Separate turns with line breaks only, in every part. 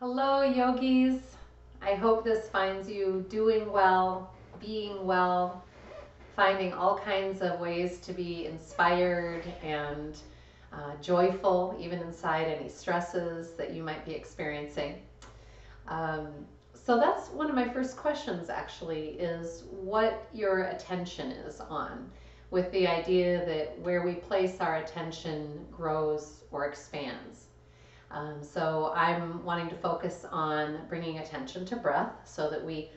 Hello, yogis. I hope this finds you doing well, being well, finding all kinds of ways to be inspired and joyful, even inside any stresses that you might be experiencing. Um, so that's one of my first questions actually is what your attention is on, with the idea that where we place our attention grows or expands. So I'm wanting to focus on bringing attention to breath so that we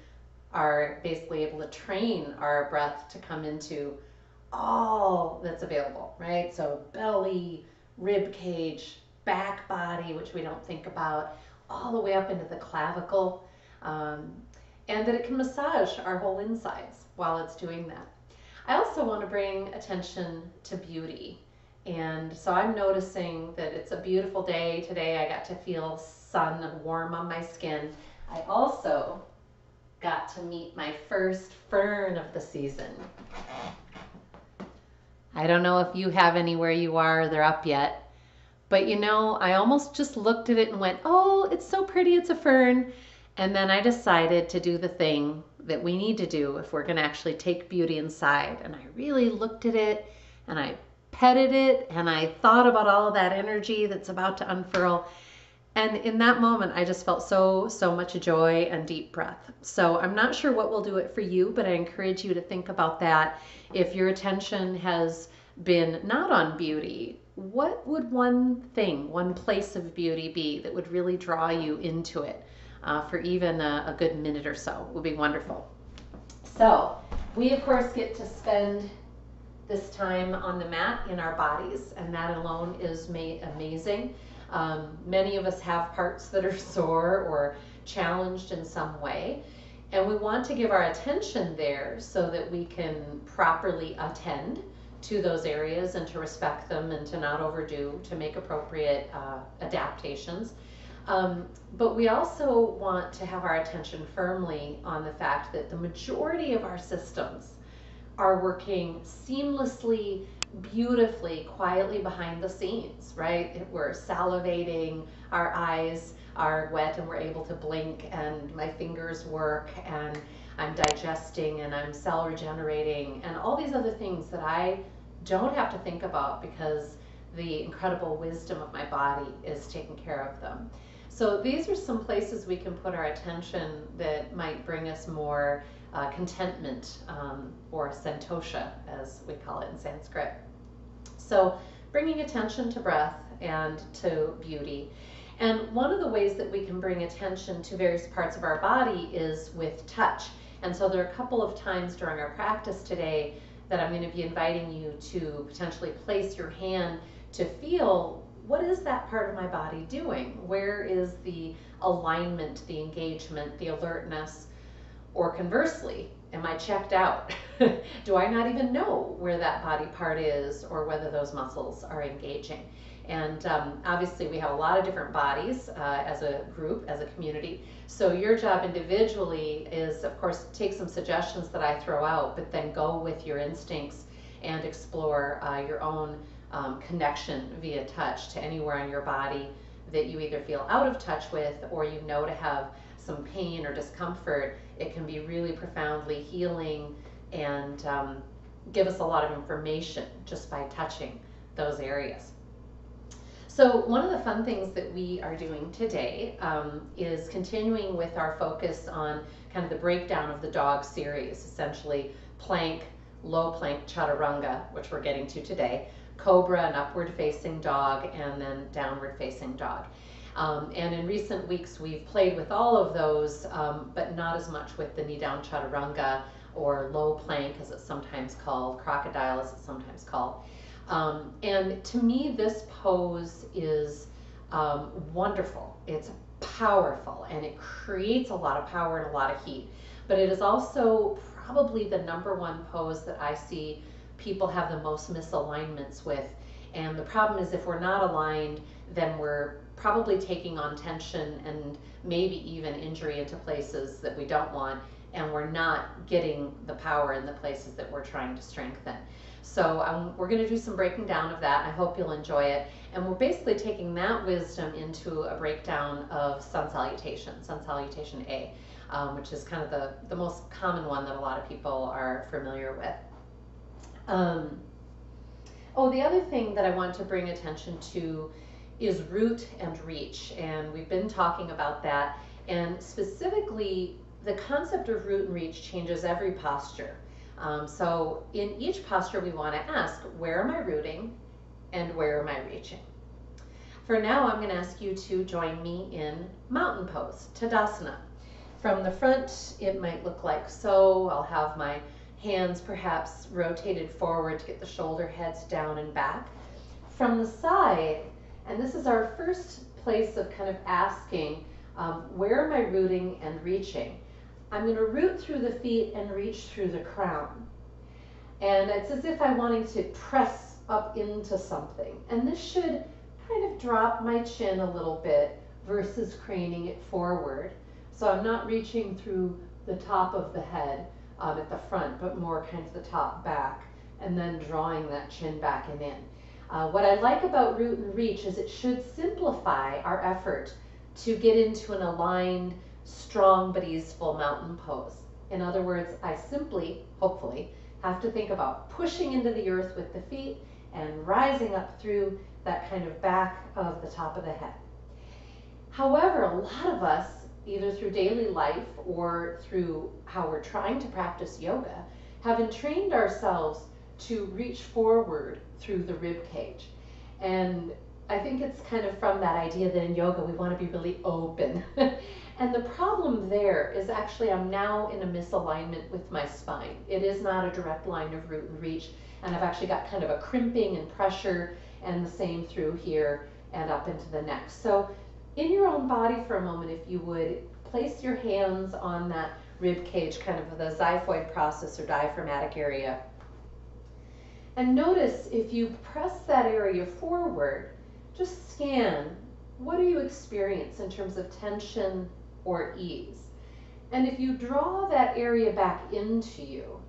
are basically able to train our breath to come into all that's available, right? So belly, rib cage, back body, which we don't think about, all the way up into the clavicle, um, and that it can massage our whole insides while it's doing that. I also want to bring attention to beauty. And so I'm noticing that it's a beautiful day today. I got to feel sun warm on my skin. I also got to meet my first fern of the season. I don't know if you have any where you are, they're up yet. But I almost just looked at it and went, oh, it's so pretty, it's a fern. And then I decided to do the thing that we need to do if we're going to actually take beauty inside. And I really looked at it and I petted it and I thought about all of that energy that's about to unfurl. And in that moment, I just felt so much joy and deep breath. So I'm not sure what will do it for you, but I encourage you to think about that. If your attention has been not on beauty, what would one thing, one place of beauty be that would really draw you into it for even a good minute or so? Would be wonderful. So we, of course, get to spend this time on the mat in our bodies, and that alone is amazing. Many of us have parts that are sore or challenged in some way, and we want to give our attention there so that we can properly attend to those areas and to respect them and to not overdo, to make appropriate adaptations. But we also want to have our attention firmly on the fact that the majority of our systems are working seamlessly, beautifully, quietly behind the scenes, right? We're salivating, our eyes are wet and we're able to blink, and my fingers work, and I'm digesting and I'm cell regenerating, and all these other things that I don't have to think about because the incredible wisdom of my body is taking care of them. So these are some places we can put our attention that might bring us more contentment, or santosha, as we call it in Sanskrit. So bringing attention to breath and to beauty. And one of the ways that we can bring attention to various parts of our body is with touch. And so there are a couple of times during our practice today that I'm going to be inviting you to potentially place your hand to feel, what is that part of my body doing? Where is the alignment, the engagement, the alertness? Or conversely, am I checked out? Do I not even know where that body part is or whether those muscles are engaging? And obviously we have a lot of different bodies as a group, as a community. So your job individually is, of course, take some suggestions that I throw out, but then go with your instincts and explore your own connection via touch to anywhere on your body that you either feel out of touch with or you know to have some pain or discomfort. It can be really profoundly healing and give us a lot of information just by touching those areas. So one of the fun things that we are doing today is continuing with our focus on kind of the breakdown of the dog series, essentially plank, low plank, chaturanga, which we're getting to today, cobra, an upward facing dog, and then downward facing dog. And in recent weeks, we've played with all of those, but not as much with the knee down chaturanga or low plank, as it's sometimes called, crocodile, as it's sometimes called. And to me, this pose is wonderful. It's powerful, and it creates a lot of power and a lot of heat. But it is also probably the number one pose that I see people have the most misalignments with. And the problem is, if we're not aligned, then we're probably taking on tension and maybe even injury into places that we don't want. and we're not getting the power in the places that we're trying to strengthen. So we're going to do some breaking down of that. I hope you'll enjoy it. And we're basically taking that wisdom into a breakdown of Sun Salutation A, which is kind of the most common one that a lot of people are familiar with. The other thing that I want to bring attention to is root and reach. And we've been talking about that. And specifically, the concept of root and reach changes every posture. So in each posture, we want to ask, where am I rooting and where am I reaching? For now, I'm going to ask you to join me in mountain pose, Tadasana. From the front, it might look like so. I'll have my hands perhaps rotated forward to get the shoulder heads down and back. From the side, and this is our first place of kind of asking, where am I rooting and reaching? I'm going to root through the feet and reach through the crown. And it's as if I'm wanting to press up into something. And this should kind of drop my chin a little bit versus craning it forward. So I'm not reaching through the top of the head at the front, but more kind of the top back, and then drawing that chin back and in. What I like about root and reach is it should simplify our effort to get into an aligned, strong but easeful mountain pose. In other words, I simply, hopefully, have to think about pushing into the earth with the feet and rising up through that kind of back of the top of the head. However, a lot of us, either through daily life or through how we're trying to practice yoga, have entrained ourselves to reach forward through the rib cage. And I think it's kind of from that idea that in yoga we want to be really open. And the problem there is actually I'm now in a misalignment with my spine. It is not a direct line of root and reach, and I've actually got kind of a crimping and pressure, and the same through here and up into the neck. So in your own body for a moment, if you would, place your hands on that rib cage, kind of the xiphoid process or diaphragmatic area. And notice if you press that area forward, just scan, what do you experience in terms of tension or ease? And if you draw that area back into you,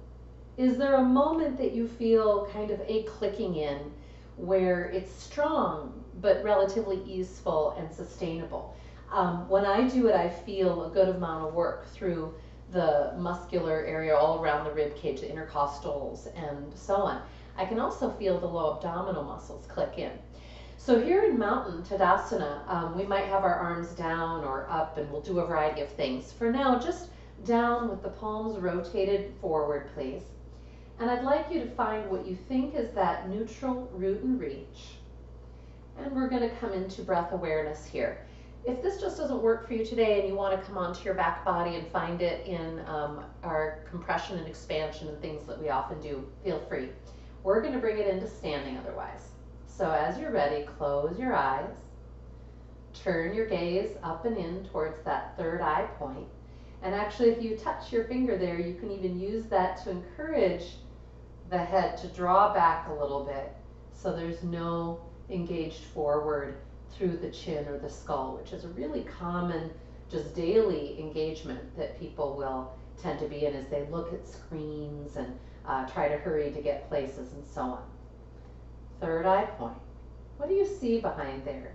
is there a moment that you feel kind of a clicking in where it's strong but relatively easeful and sustainable? When I do it, I feel a good amount of work through the muscular area all around the rib cage, the intercostals, and so on. I can also feel the low abdominal muscles click in. So here in mountain Tadasana, we might have our arms down or up, and we'll do a variety of things. For now, just down with the palms rotated forward, please. And I'd like you to find what you think is that neutral root and reach. And we're going to come into breath awareness here. If this just doesn't work for you today and you want to come onto your back body and find it in our compression and expansion and things that we often do, feel free. We're going to bring it into standing otherwise. So as you're ready, close your eyes. Turn your gaze up and in towards that third eye point. And actually, if you touch your finger there, you can even use that to encourage the head to draw back a little bit so there's no engaged forward through the chin or the skull, which is a really common just daily engagement that people will tend to be in as they look at screens and try to hurry to get places and so on. Third eye point. What do you see behind there?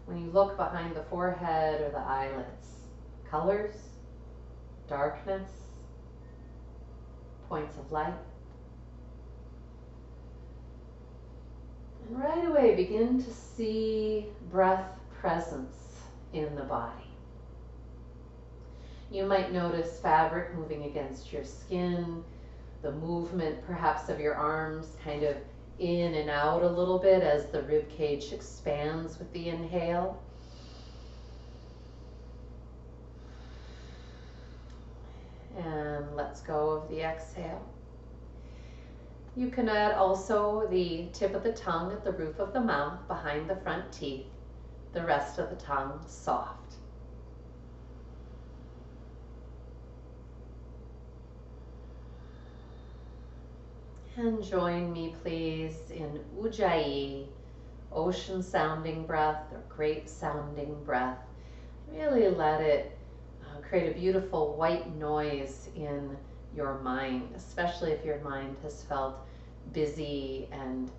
When you look behind the forehead or the eyelids, colors, darkness, points of light. And right away begin to see breath presence in the body. You might notice fabric moving against your skin, the movement perhaps of your arms kind of in and out a little bit as the rib cage expands with the inhale. And let's go of the exhale. You can add also the tip of the tongue at the roof of the mouth behind the front teeth, the rest of the tongue soft. And join me please in Ujjayi, ocean sounding breath or great sounding breath. Really let it create a beautiful white noise in your mind, especially if your mind has felt busy and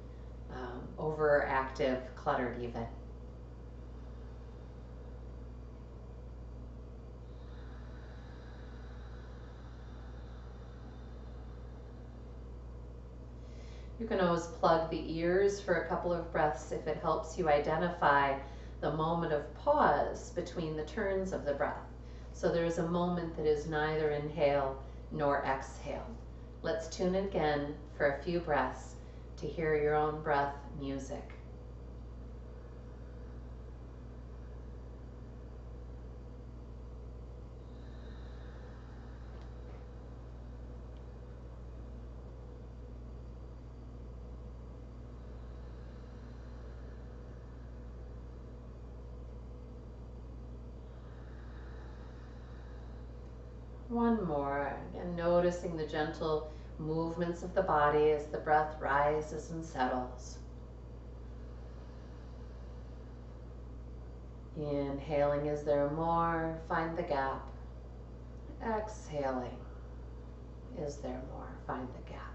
overactive, cluttered even. You can always plug the ears for a couple of breaths if it helps you identify the moment of pause between the turns of the breath. So there is a moment that is neither inhale nor exhale. Let's tune in again for a few breaths to hear your own breath music. One more, and noticing the gentle movements of the body as the breath rises and settles. Inhaling, is there more? Find the gap. Exhaling, is there more? Find the gap.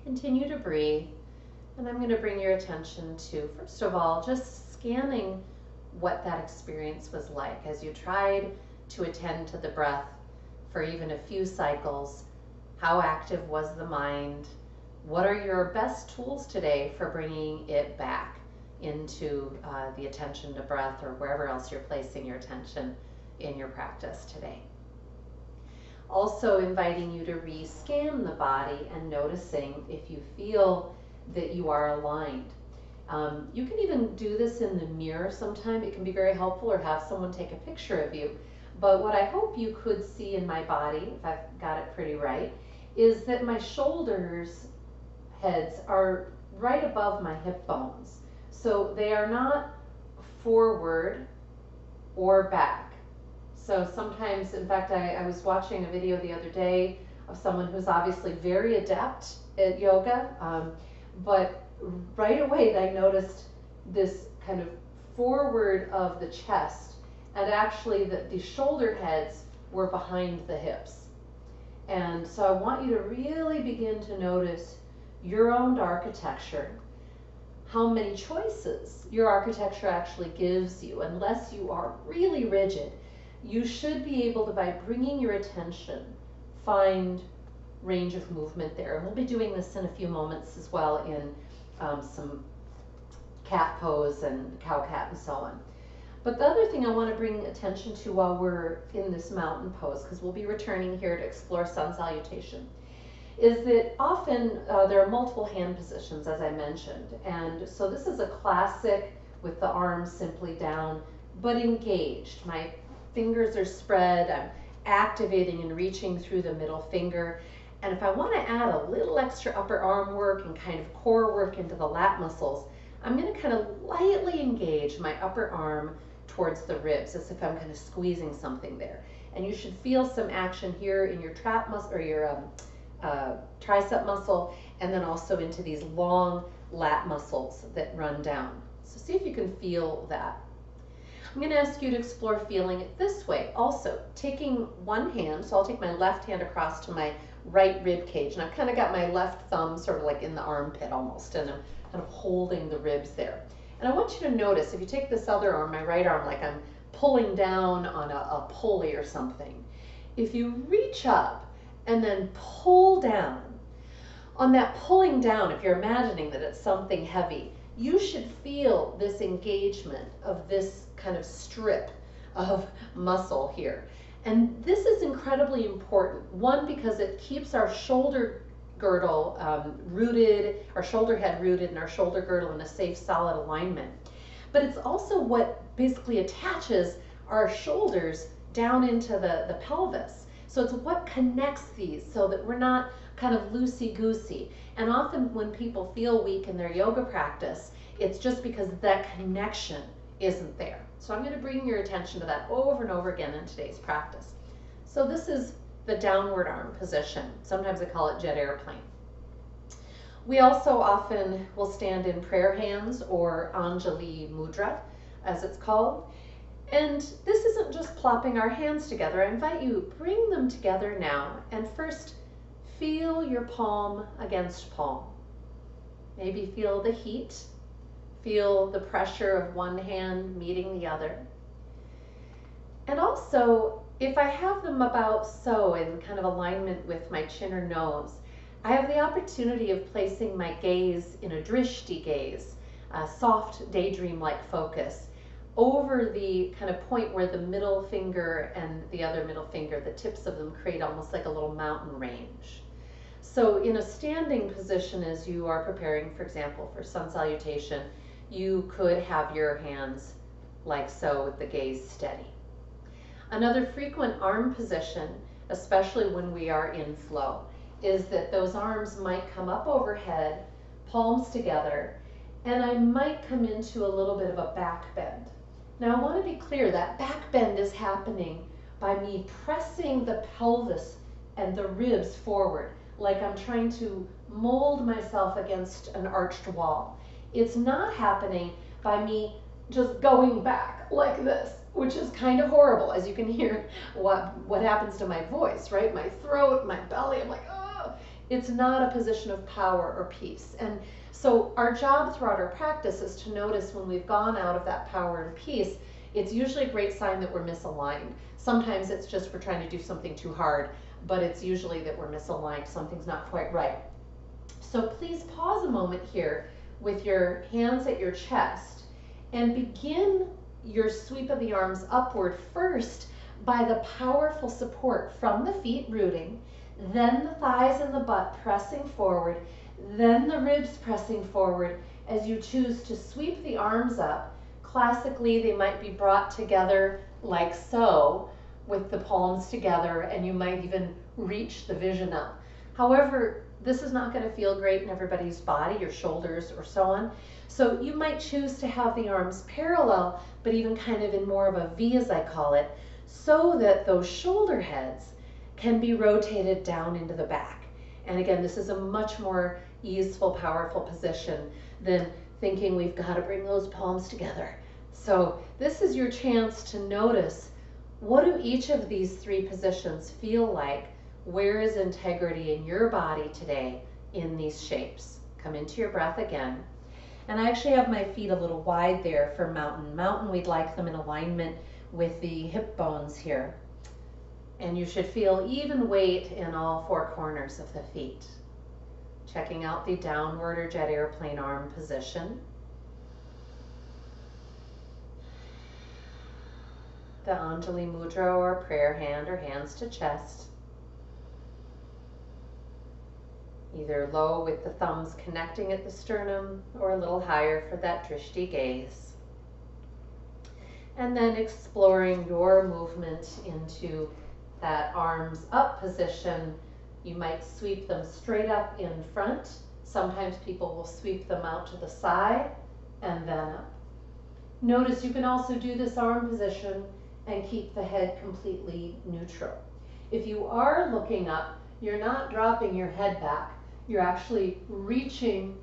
Continue to breathe, and I'm going to bring your attention to, first of all, just scanning what that experience was like as you tried to attend to the breath for even a few cycles. How active was the mind? What are your best tools today for bringing it back into the attention to breath or wherever else you're placing your attention in your practice today? Also inviting you to rescan the body and noticing if you feel that you are aligned. You can even do this in the mirror sometime. It can be very helpful, or have someone take a picture of you. But what I hope you could see in my body, if I've got it pretty right, is that my shoulders heads are right above my hip bones. So they are not forward or back. So sometimes, in fact, I was watching a video the other day of someone who's obviously very adept at yoga, but right away I noticed this kind of forward of the chest, and actually the shoulder heads were behind the hips. And so I want you to really begin to notice your own architecture, how many choices your architecture actually gives you. Unless you are really rigid, you should be able to, by bringing your attention, find range of movement there. And we'll be doing this in a few moments as well in some cat pose and cow cat and so on. But the other thing I want to bring attention to while we're in this mountain pose, because we'll be returning here to explore Sun Salutation, is that often there are multiple hand positions, as I mentioned. And so this is a classic with the arms simply down, but engaged. My fingers are spread. I'm activating and reaching through the middle finger. And if I want to add a little extra upper arm work and kind of core work into the lat muscles, I'm going to kind of lightly engage my upper arm towards the ribs, as if I'm kind of squeezing something there. And you should feel some action here in your trap muscle, or your tricep muscle, and then also into these long lat muscles that run down. So see if you can feel that. I'm going to ask you to explore feeling it this way. Also, taking one hand, so I'll take my left hand across to my right rib cage, and I've kind of got my left thumb sort of like in the armpit almost, and I'm kind of holding the ribs there. And I want you to notice, if you take this other arm, my right arm, like I'm pulling down on a pulley or something. If you reach up and then pull down, on that pulling down, if you're imagining that it's something heavy, you should feel this engagement of this kind of strip of muscle here. And this is incredibly important. One, because it keeps our shoulder girdle rooted, our shoulder head rooted, and our shoulder girdle in a safe, solid alignment. But it's also what basically attaches our shoulders down into the pelvis. So it's what connects these so that we're not kind of loosey-goosey. And often when people feel weak in their yoga practice, it's just because that connection isn't there. So I'm going to bring your attention to that over and over again in today's practice. So this is the downward arm position. Sometimes I call it jet airplane. We also often will stand in prayer hands, or Anjali Mudra, as it's called. And this isn't just plopping our hands together. I invite you, bring them together now. And first, feel your palm against palm. Maybe feel the heat. Feel the pressure of one hand meeting the other. And also, if I have them about so in kind of alignment with my chin or nose, I have the opportunity of placing my gaze in a drishti gaze, a soft daydream-like focus, over the kind of point where the middle finger and the other middle finger, the tips of them create almost like a little mountain range. So in a standing position, as you are preparing, for example, for sun salutation, you could have your hands like so with the gaze steady. Another frequent arm position, especially when we are in flow, is that those arms might come up overhead, palms together, and I might come into a little bit of a back bend. Now I want to be clear that back bend is happening by me pressing the pelvis and the ribs forward, like I'm trying to mold myself against an arched wall. It's not happening by me just going back like this, which is kind of horrible, as you can hear what happens to my voice, right? My throat, my belly, I'm like, oh. It's not a position of power or peace. And so our job throughout our practice is to notice when we've gone out of that power and peace. It's usually a great sign that we're misaligned. Sometimes it's just we're trying to do something too hard, but it's usually that we're misaligned, something's not quite right. So please pause a moment here with your hands at your chest and begin your sweep of the arms upward first by the powerful support from the feet rooting, then the thighs and the butt pressing forward, then the ribs pressing forward as you choose to sweep the arms up. Classically, they might be brought together like so, with the palms together, and you might even reach the vision up. However, this is not going to feel great in everybody's body, your shoulders or so on. So you might choose to have the arms parallel, but even kind of in more of a V, as I call it, so that those shoulder heads can be rotated down into the back. And again, this is a much more easeful, powerful position than thinking we've got to bring those palms together. So this is your chance to notice, what do each of these three positions feel like? Where is integrity in your body today in these shapes? Come into your breath again. And I actually have my feet a little wide there for mountain. Mountain, we'd like them in alignment with the hip bones here. And you should feel even weight in all four corners of the feet. Checking out the downward or jet airplane arm position. The Anjali Mudra or prayer hand or hands to chest. Either low with the thumbs connecting at the sternum or a little higher for that drishti gaze. And then exploring your movement into that arms up position. You might sweep them straight up in front. Sometimes people will sweep them out to the side and then up. Notice you can also do this arm position and keep the head completely neutral. If you are looking up, you're not dropping your head back. You're actually reaching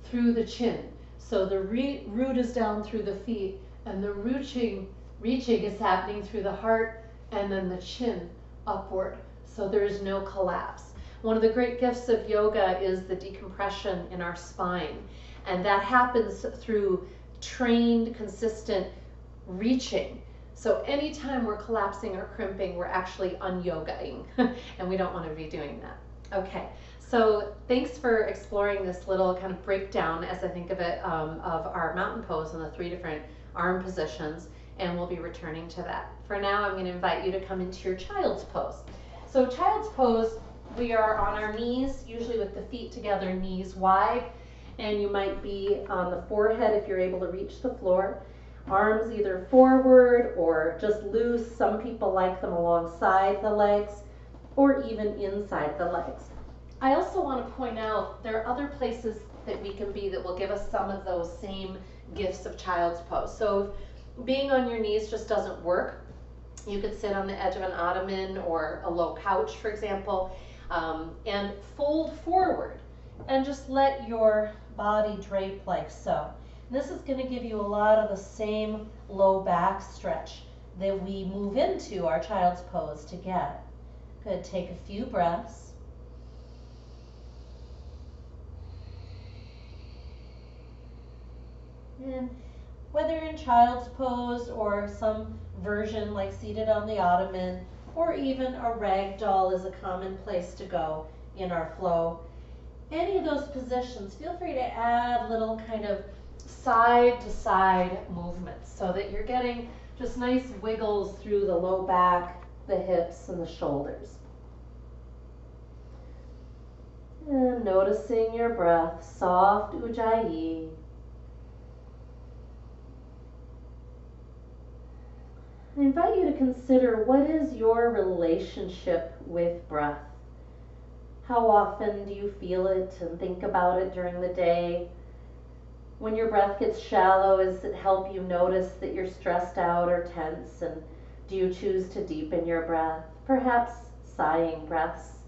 through the chin. So the root is down through the feet, and the reaching is happening through the heart and then the chin upward. So there is no collapse. One of the great gifts of yoga is the decompression in our spine. And that happens through trained, consistent reaching. So anytime we're collapsing or crimping, we're actually un-yogaing, and we don't want to be doing that. Okay, so thanks for exploring this little kind of breakdown, as I think of it, of our mountain pose and the three different arm positions, and we'll be returning to that. For now, I'm going to invite you to come into your child's pose. So child's pose, we are on our knees, usually with the feet together, knees wide, and you might be on the forehead if you're able to reach the floor. Arms either forward or just loose. Some people like them alongside the legs or even inside the legs. I also want to point out there are other places that we can be that will give us some of those same gifts of child's pose. So if being on your knees just doesn't work, you could sit on the edge of an ottoman or a low couch, for example, and fold forward and just let your body drape like so. This is going to give you a lot of the same low back stretch that we move into our child's pose to get. Good, take a few breaths. And whether in child's pose or some version like seated on the ottoman, or even a rag doll is a common place to go in our flow. Any of those positions, feel free to add little kind of side to side movements so that you're getting just nice wiggles through the low back, the hips, and the shoulders. And noticing your breath, soft ujjayi. I invite you to consider, what is your relationship with breath? How often do you feel it and think about it during the day? When your breath gets shallow, does it help you notice that you're stressed out or tense? And do you choose to deepen your breath? Perhaps sighing breaths.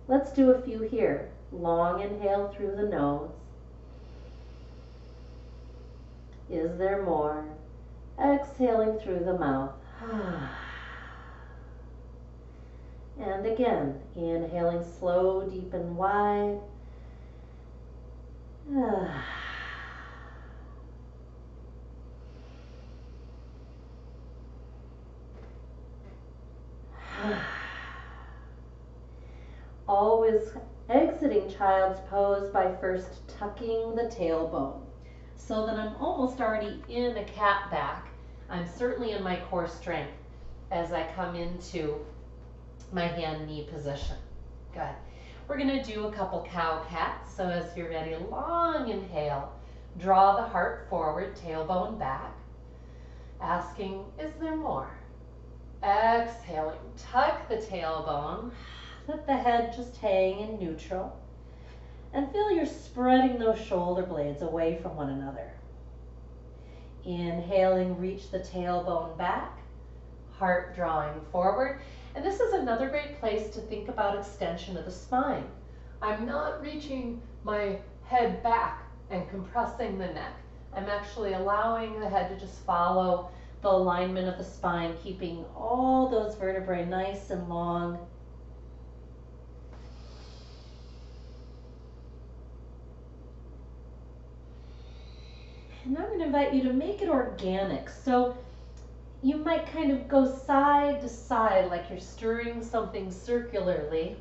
Let's do a few here. Long inhale through the nose. Is there more? Exhaling through the mouth. And again, inhaling slow, deep and wide. Always exiting child's pose by first tucking the tailbone so that I'm almost already in a cat back. I'm certainly in my core strength as I come into my hand-knee position. Good. We're going to do a couple cow cats. So as you're ready, long inhale. Draw the heart forward, tailbone back. Asking, is there more? Exhaling, tuck the tailbone. Let the head just hang in neutral. And feel you're spreading those shoulder blades away from one another. Inhaling, reach the tailbone back, heart drawing forward. And this is another great place to think about extension of the spine. I'm not reaching my head back and compressing the neck. I'm actually allowing the head to just follow the alignment of the spine, keeping all those vertebrae nice and long. And I'm going to invite you to make it organic. So you might kind of go side to side like you're stirring something circularly.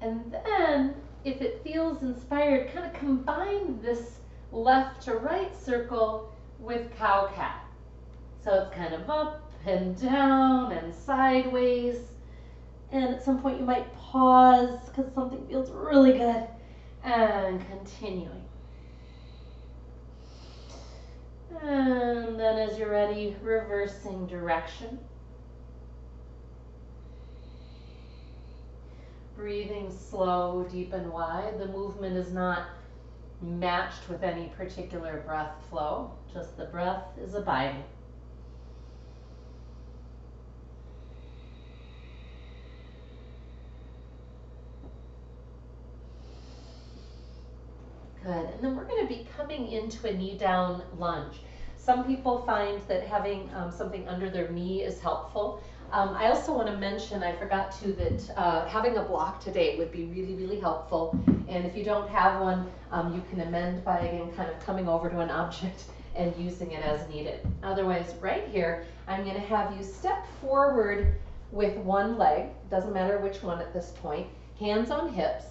And then, if it feels inspired, kind of combine this left to right circle with cow cat. So it's kind of up and down and sideways. And at some point you might pause because something feels really good. And continuing. And then as you're ready, reversing direction. Breathing slow, deep and wide. The movement is not matched with any particular breath flow. Just the breath is abiding. Good. And then we're going to be coming into a knee down lunge. Some people find that having something under their knee is helpful. I also want to mention, I forgot to, that having a block today would be really, really helpful. And if you don't have one, you can amend by, again, kind of coming over to an object and using it as needed. Otherwise, right here, I'm going to have you step forward with one leg, doesn't matter which one at this point, hands on hips.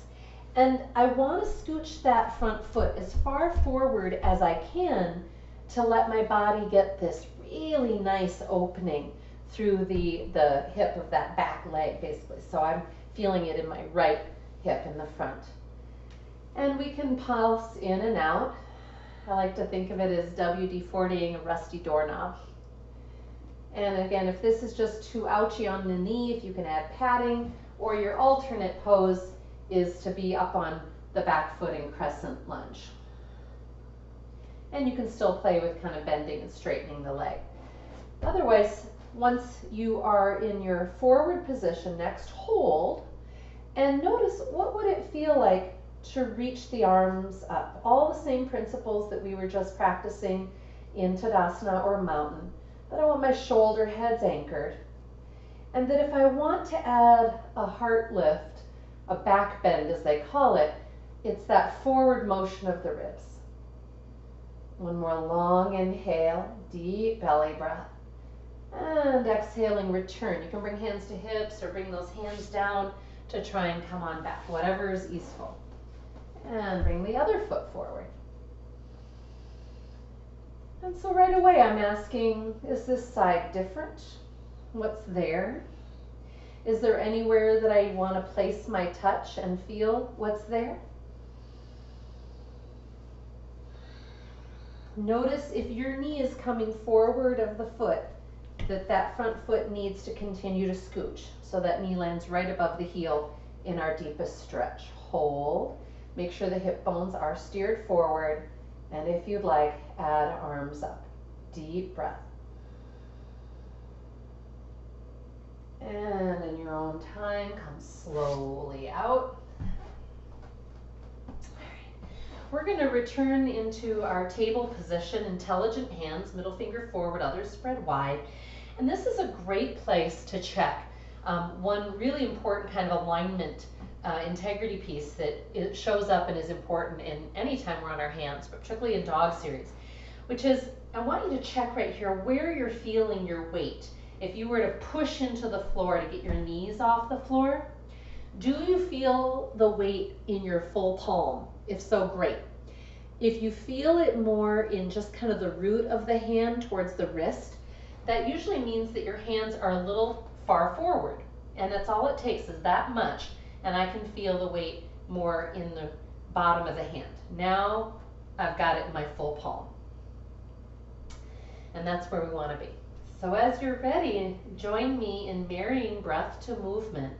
And I want to scooch that front foot as far forward as I can to let my body get this really nice opening through the hip of that back leg, basically. So I'm feeling it in my right hip in the front. And we can pulse in and out. I like to think of it as WD-40ing a rusty doorknob. And again, if this is just too ouchy on the knee, if you can add padding, or your alternate pose is to be up on the back foot in crescent lunge. And you can still play with kind of bending and straightening the leg. Otherwise, once you are in your forward position, next hold, and notice what would it feel like to reach the arms up. All the same principles that we were just practicing in Tadasana or mountain. that I want my shoulder heads anchored. And that if I want to add a heart lift, a back bend as they call it, it's that forward motion of the ribs. One more long inhale, deep belly breath. And exhaling, return. You can bring hands to hips or bring those hands down to try and come on back, whatever is easeful. And bring the other foot forward. And so right away I'm asking, is this side different? What's there? Is there anywhere that I want to place my touch and feel what's there? Notice if your knee is coming forward of the foot, that front foot needs to continue to scooch so that knee lands right above the heel in our deepest stretch. Hold. Make sure the hip bones are steered forward. And if you'd like, add arms up. Deep breath. And in your own time, come slowly out. We're going to return into our table position, intelligent hands, middle finger forward, others spread wide. And this is a great place to check one really important kind of alignment integrity piece that it shows up and is important in any time we're on our hands, but particularly in dog series, which is I want you to check right here where you're feeling your weight. If you were to push into the floor to get your knees off the floor, do you feel the weight in your full palm? If so, great. If you feel it more in just kind of the root of the hand towards the wrist, that usually means that your hands are a little far forward. And that's all it takes is that much. And I can feel the weight more in the bottom of the hand. Now I've got it in my full palm. And that's where we want to be. So as you're ready, join me in marrying breath to movement.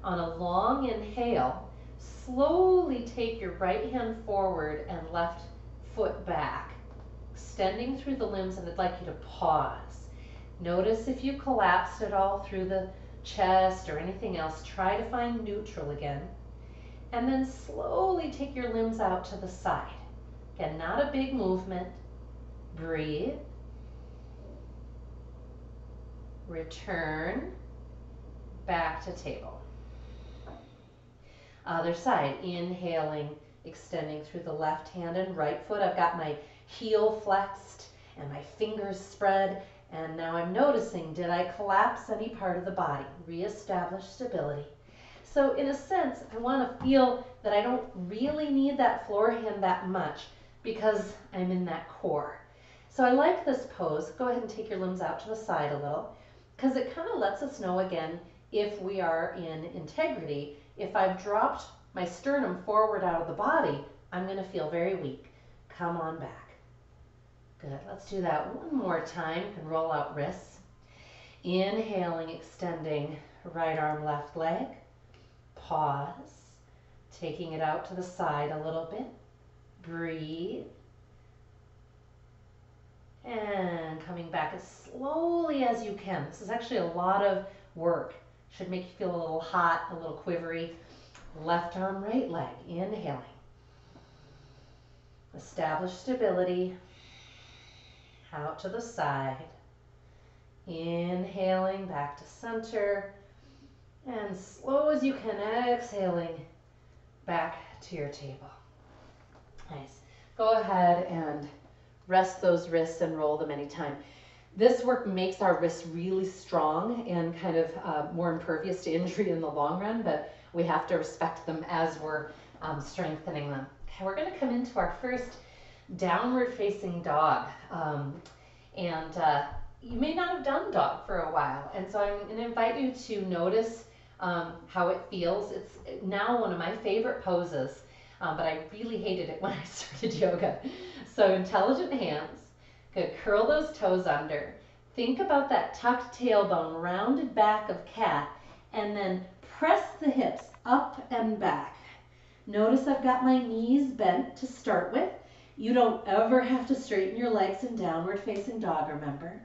On a long inhale, slowly take your right hand forward and left foot back, extending through the limbs, and I'd like you to pause. Notice if you collapsed at all through the chest or anything else, try to find neutral again. And then slowly take your limbs out to the side. Again, not a big movement. Breathe. Return back to table. Other side, inhaling, extending through the left hand and right foot. I've got my heel flexed and my fingers spread. And now I'm noticing, did I collapse any part of the body? Reestablish stability. So in a sense, I want to feel that I don't really need that floor hand that much because I'm in that core. So I like this pose. Go ahead and take your limbs out to the side a little because it kind of lets us know again if we are in integrity. If I've dropped my sternum forward out of the body, I'm going to feel very weak. Come on back. Good. Let's do that one more time. You can roll out wrists. Inhaling, extending right arm, left leg. Pause. Taking it out to the side a little bit. Breathe. And coming back as slowly as you can. This is actually a lot of work. Should make you feel a little hot, a little quivery. Left arm, right leg. Inhaling. Establish stability. Out to the side. Inhaling back to center. And slow as you can, exhaling back to your table. Nice. Go ahead and rest those wrists and roll them anytime. This work makes our wrists really strong and kind of more impervious to injury in the long run, but we have to respect them as we're strengthening them. Okay, we're going to come into our first downward facing dog. You may not have done dog for a while, and so I'm going to invite you to notice how it feels. It's now one of my favorite poses, but I really hated it when I started yoga. So intelligent hands. Good. Curl those toes under. Think about that tucked tailbone, rounded back of cat, and then press the hips up and back. Notice I've got my knees bent to start with. You don't ever have to straighten your legs in downward facing dog, remember?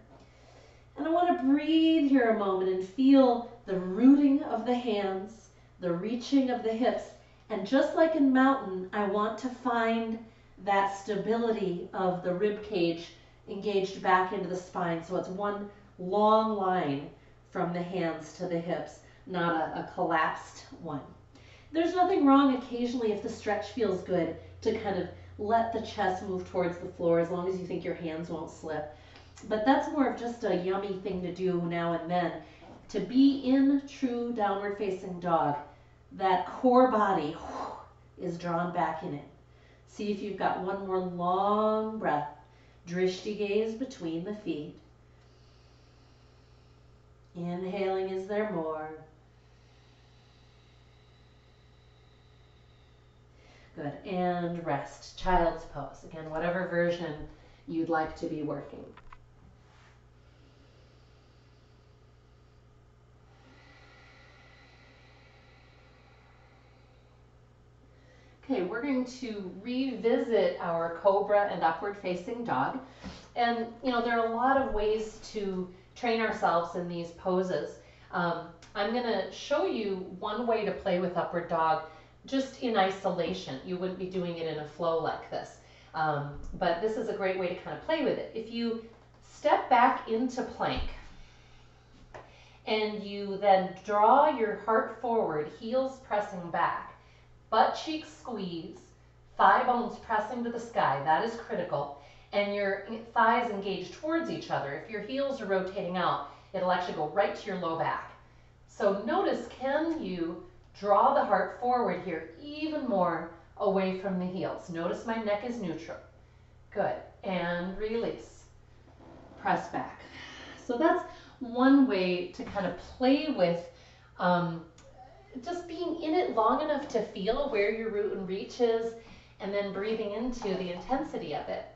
And I want to breathe here a moment and feel the rooting of the hands, the reaching of the hips, and just like in mountain, I want to find that stability of the rib cage engaged back into the spine. So it's one long line from the hands to the hips, not a collapsed one. There's nothing wrong occasionally if the stretch feels good to kind of let the chest move towards the floor as long as you think your hands won't slip. But that's more of just a yummy thing to do now and then. To be in true downward facing dog, that core body is drawn back in it. See if you've got one more long breath. Drishti gaze between the feet. Inhaling, is there more? Good, and rest. Child's pose. Again, whatever version you'd like to be working. Okay, we're going to revisit our Cobra and upward facing dog. And you know, there are a lot of ways to train ourselves in these poses. I'm going to show you one way to play with upward dog just in isolation. You wouldn't be doing it in a flow like this. But this is a great way to kind of play with it. If you step back into plank and you then draw your heart forward, heels pressing back, butt cheeks squeeze, thigh bones pressing to the sky, that is critical, and your thighs engage towards each other. If your heels are rotating out, it'll actually go right to your low back. So notice, can you draw the heart forward here even more away from the heels? Notice my neck is neutral. Good, and release. Press back. So that's one way to kind of play with just being in it long enough to feel where your root and reach is, and then breathing into the intensity of it.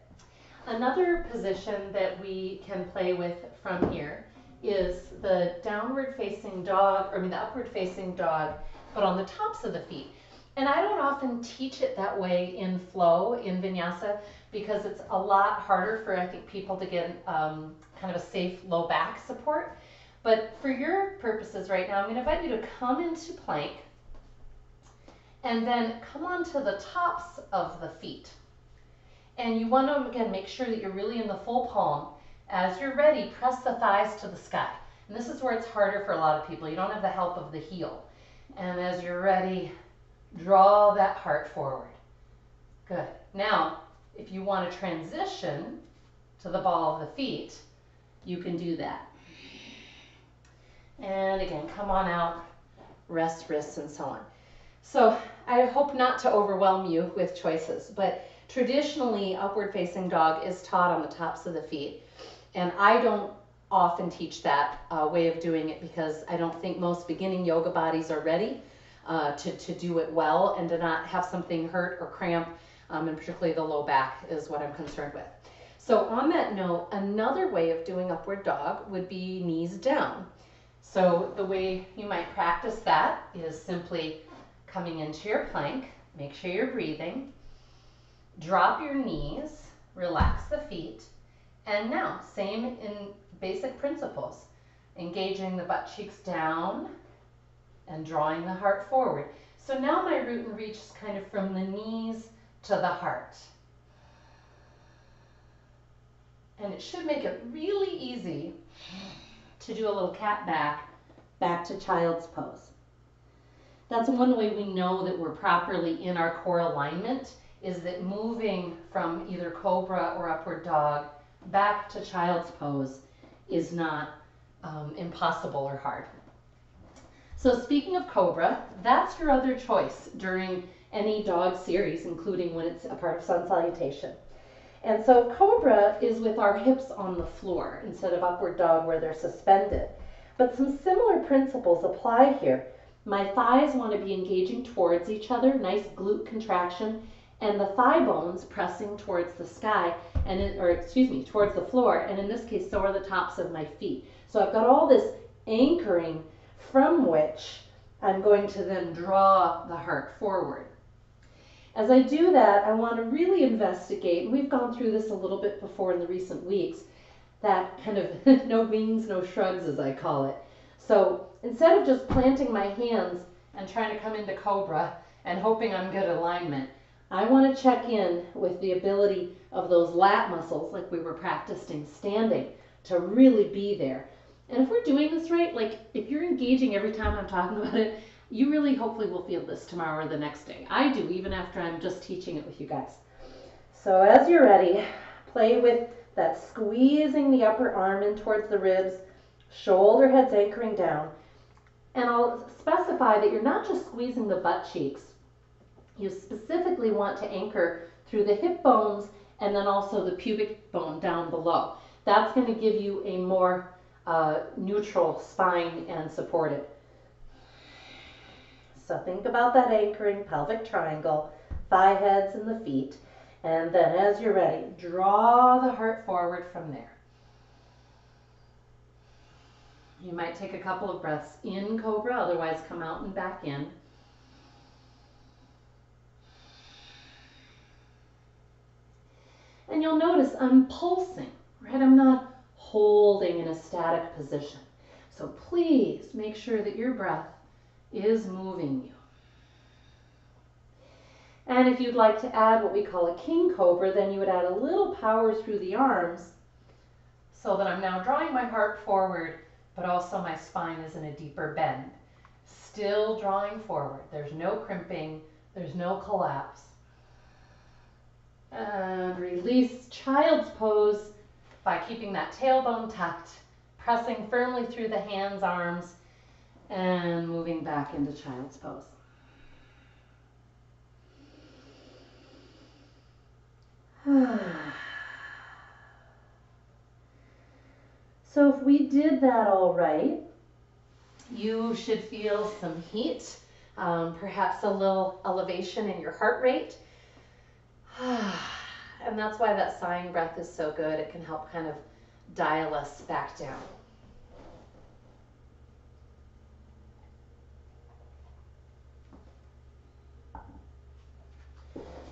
Another position that we can play with from here is the downward facing dog, the upward facing dog, but on the tops of the feet. And I don't often teach it that way in flow, in vinyasa, because it's a lot harder for, I think, people to get kind of a safe low back support. But for your purposes right now, I'm going to invite you to come into plank and then come onto the tops of the feet. And you want to, again, make sure that you're really in the full palm. As you're ready, press the thighs to the sky. And this is where it's harder for a lot of people. You don't have the help of the heel. And as you're ready, draw that heart forward. Good. Now, if you want to transition to the ball of the feet, you can do that. And again, come on out, rest wrists and so on. So I hope not to overwhelm you with choices, but traditionally upward facing dog is taught on the tops of the feet. And I don't often teach that way of doing it because I don't think most beginning yoga bodies are ready to do it well and to not have something hurt or cramp, and particularly the low back is what I'm concerned with. So on that note, another way of doing upward dog would be knees down. So the way you might practice that is simply coming into your plank, make sure you're breathing, drop your knees, relax the feet, and now, same in basic principles, engaging the butt cheeks down and drawing the heart forward. So now my root and reach is kind of from the knees to the heart. And it should make it really easy to do a little cat back to child's pose. That's one way we know that we're properly in our core alignment, is that moving from either Cobra or upward dog back to child's pose is not impossible or hard. So speaking of Cobra, that's your other choice during any dog series, including when it's a part of Sun Salutation. And so Cobra is with our hips on the floor instead of upward dog where they're suspended. But some similar principles apply here. My thighs want to be engaging towards each other, nice glute contraction, and the thigh bones pressing towards the sky, towards the floor, and in this case, so are the tops of my feet. So I've got all this anchoring from which I'm going to then draw the heart forward. As I do that, I want to really investigate, and we've gone through this a little bit before in the recent weeks, that kind of no wings, no shrugs, as I call it. So instead of just planting my hands and trying to come into Cobra and hoping I'm good alignment, I want to check in with the ability of those lat muscles, like we were practicing standing, to really be there. And if we're doing this right, like if you're engaging every time I'm talking about it, you really hopefully will feel this tomorrow or the next day. I do, even after I'm just teaching it with you guys. So as you're ready, play with that squeezing the upper arm in towards the ribs, shoulder heads anchoring down. And I'll specify that you're not just squeezing the butt cheeks. You specifically want to anchor through the hip bones and then also the pubic bone down below. That's going to give you a more neutral spine and support it. So think about that anchoring pelvic triangle, thigh heads and the feet. And then as you're ready, draw the heart forward from there. You might take a couple of breaths in Cobra, otherwise come out and back in. And you'll notice I'm pulsing, right? I'm not holding in a static position. So please make sure that your breath is moving you. And if you'd like to add what we call a king cobra, then you would add a little power through the arms so that I'm now drawing my heart forward, but also my spine is in a deeper bend. Still drawing forward. There's no crimping, there's no collapse. And release child's pose by keeping that tailbone tucked, pressing firmly through the hands, arms, and moving back into child's pose. So if we did that all right, you should feel some heat, perhaps a little elevation in your heart rate. And that's why that sighing breath is so good. It can help kind of dial us back down.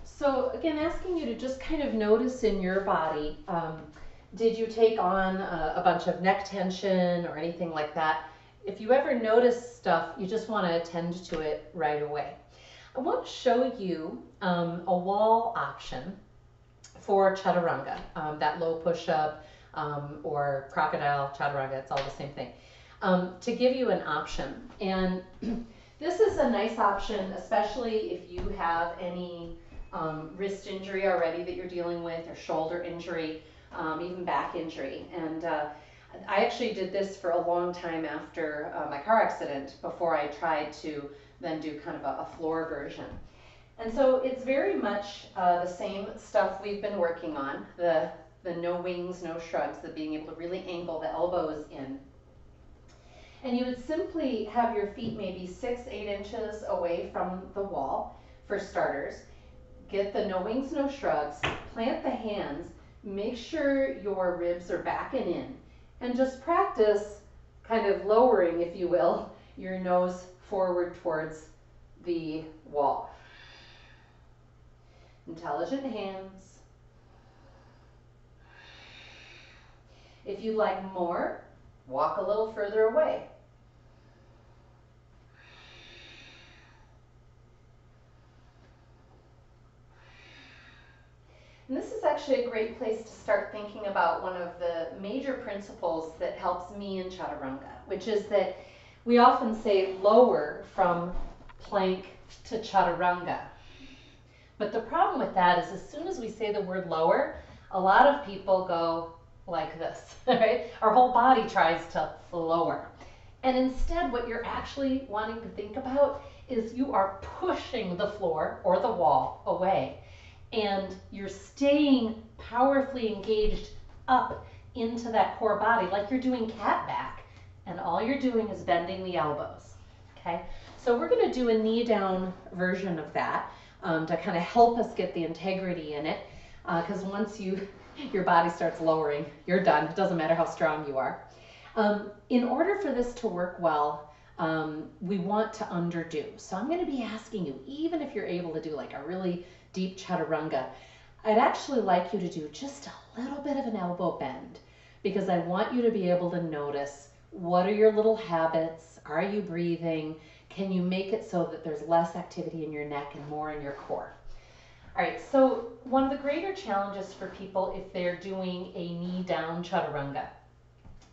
So again, asking you to just kind of notice in your body, did you take on a bunch of neck tension or anything like that? If you ever notice stuff, you just want to attend to it right away. I want to show you a wall option for Chaturanga, that low push-up or crocodile Chaturanga, it's all the same thing, to give you an option. And this is a nice option, especially if you have any wrist injury already that you're dealing with, or shoulder injury, even back injury. And I actually did this for a long time after my car accident before I tried to then do kind of a floor version. And so it's very much the same stuff we've been working on, the no wings, no shrugs, the being able to really angle the elbows in. And you would simply have your feet maybe 6-8 inches away from the wall for starters. Get the no wings, no shrugs, plant the hands, make sure your ribs are back and in, and just practice kind of lowering, if you will, your nose forward towards the wall. Intelligent hands. If you'd like more, walk a little further away. And this is actually a great place to start thinking about one of the major principles that helps me in Chaturanga, which is that we often say lower from plank to Chaturanga. But the problem with that is as soon as we say the word lower, a lot of people go like this, right? Our whole body tries to lower. And instead, what you're actually wanting to think about is you are pushing the floor or the wall away. And you're staying powerfully engaged up into that core body like you're doing cat back. And all you're doing is bending the elbows, okay? So we're gonna do a knee down version of that to kind of help us get the integrity in it. Because once your body starts lowering, you're done. It doesn't matter how strong you are. In order for this to work well, we want to underdo. So I'm going to be asking you, even if you're able to do like a really deep Chaturanga, I'd actually like you to do just a little bit of an elbow bend, because I want you to be able to notice what are your little habits, are you breathing, can you make it so that there's less activity in your neck and more in your core. All right, so one of the greater challenges for people if they're doing a knee down chaturanga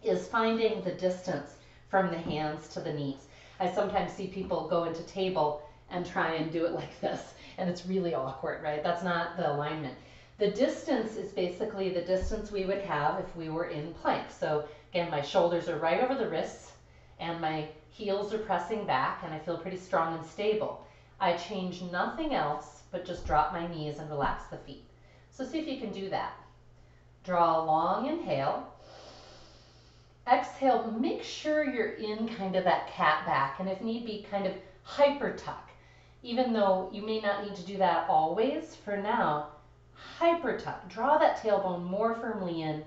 is finding the distance from the hands to the knees. I sometimes see people go into table and try and do it like this, and it's really awkward, right? That's not the alignment. The distance is basically the distance we would have if we were in plank. So again, my shoulders are right over the wrists and my heels are pressing back and I feel pretty strong and stable. I change nothing else but just drop my knees and relax the feet. So see if you can do that. Draw a long inhale. Exhale, make sure you're in kind of that cat back, and if need be, kind of hyper tuck. Even though you may not need to do that always, for now, hyper tuck. Draw that tailbone more firmly in,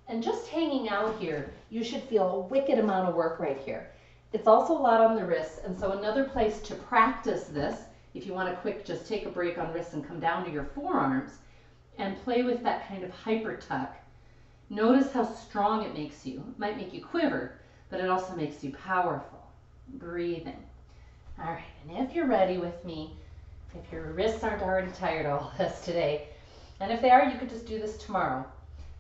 and just hanging out here, you should feel a wicked amount of work right here. It's also a lot on the wrists, and so another place to practice this, if you want to quick just take a break on wrists and come down to your forearms and play with that kind of hyper tuck. Notice how strong it makes you. It might make you quiver, but it also makes you powerful. Breathing. All right, and if you're ready with me, if your wrists aren't already tired of all this today, and if they are, you could just do this tomorrow.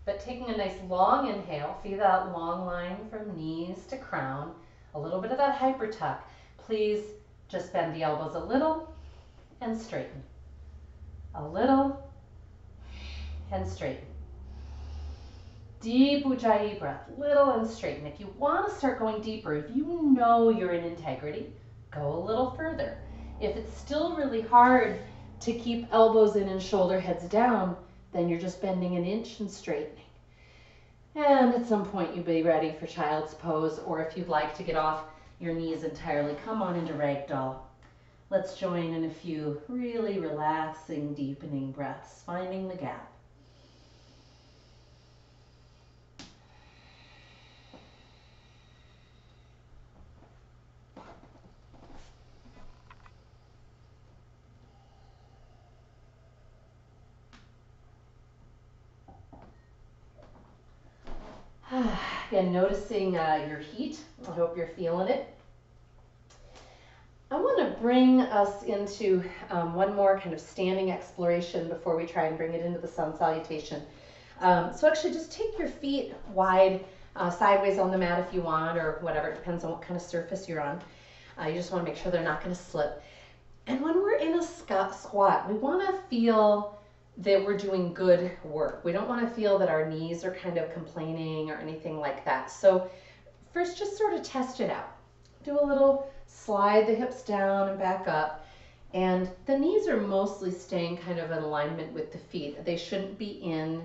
But taking a nice long inhale, feel that long line from knees to crown, a little bit of that hyper tuck. Please just bend the elbows a little and straighten. A little and straighten. Deep Ujjayi breath, little and straighten. If you want to start going deeper, if you know you're in integrity, go a little further. If it's still really hard to keep elbows in and shoulder heads down, then you're just bending an inch and straightening. And at some point you'll be ready for child's pose, or if you'd like to get off your knees entirely, come on into ragdoll. Let's join in a few really relaxing, deepening breaths, finding the gap. Again, noticing your heat. I hope you're feeling it. I want to bring us into one more kind of standing exploration before we try and bring it into the sun salutation. So actually just take your feet wide, sideways on the mat if you want, or whatever. It depends on what kind of surface you're on. You just want to make sure they're not going to slip. And when we're in a squat, we want to feel that we're doing good work. We don't want to feel that our knees are kind of complaining or anything like that. So first, just sort of test it out. Do a little slide the hips down and back up. And the knees are mostly staying kind of in alignment with the feet. They shouldn't be in,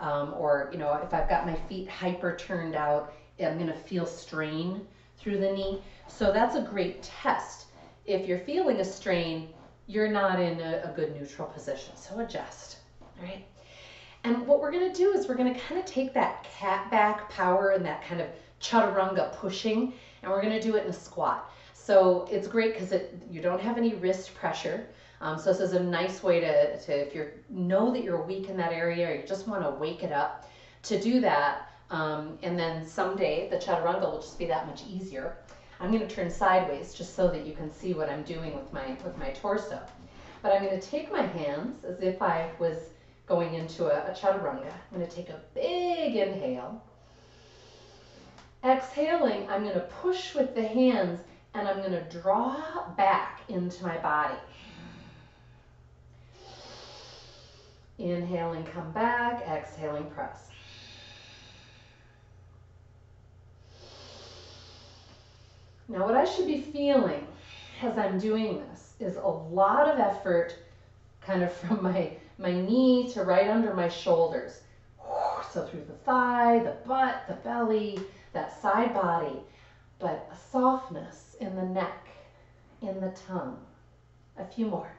or, you know, if I've got my feet hyper turned out, I'm going to feel strain through the knee. So that's a great test. If you're feeling a strain, you're not in a good neutral position. So adjust, all right? And what we're going to do is we're going to kind of take that cat back power and that kind of chaturanga pushing, and we're going to do it in a squat. So it's great because you don't have any wrist pressure. So this is a nice way to if you know that you're weak in that area or you just want to wake it up, to do that. And then someday the chaturanga will just be that much easier. I'm going to turn sideways just so that you can see what I'm doing with my torso. But I'm going to take my hands as if I was going into a chaturanga. I'm going to take a big inhale. Exhaling, I'm going to push with the hands and I'm going to draw back into my body. Inhaling, come back. Exhaling, press. Now what I should be feeling as I'm doing this is a lot of effort kind of from my knee to right under my shoulders. So through the thigh, the butt, the belly, that side body, but a softness in the neck, in the tongue. A few more.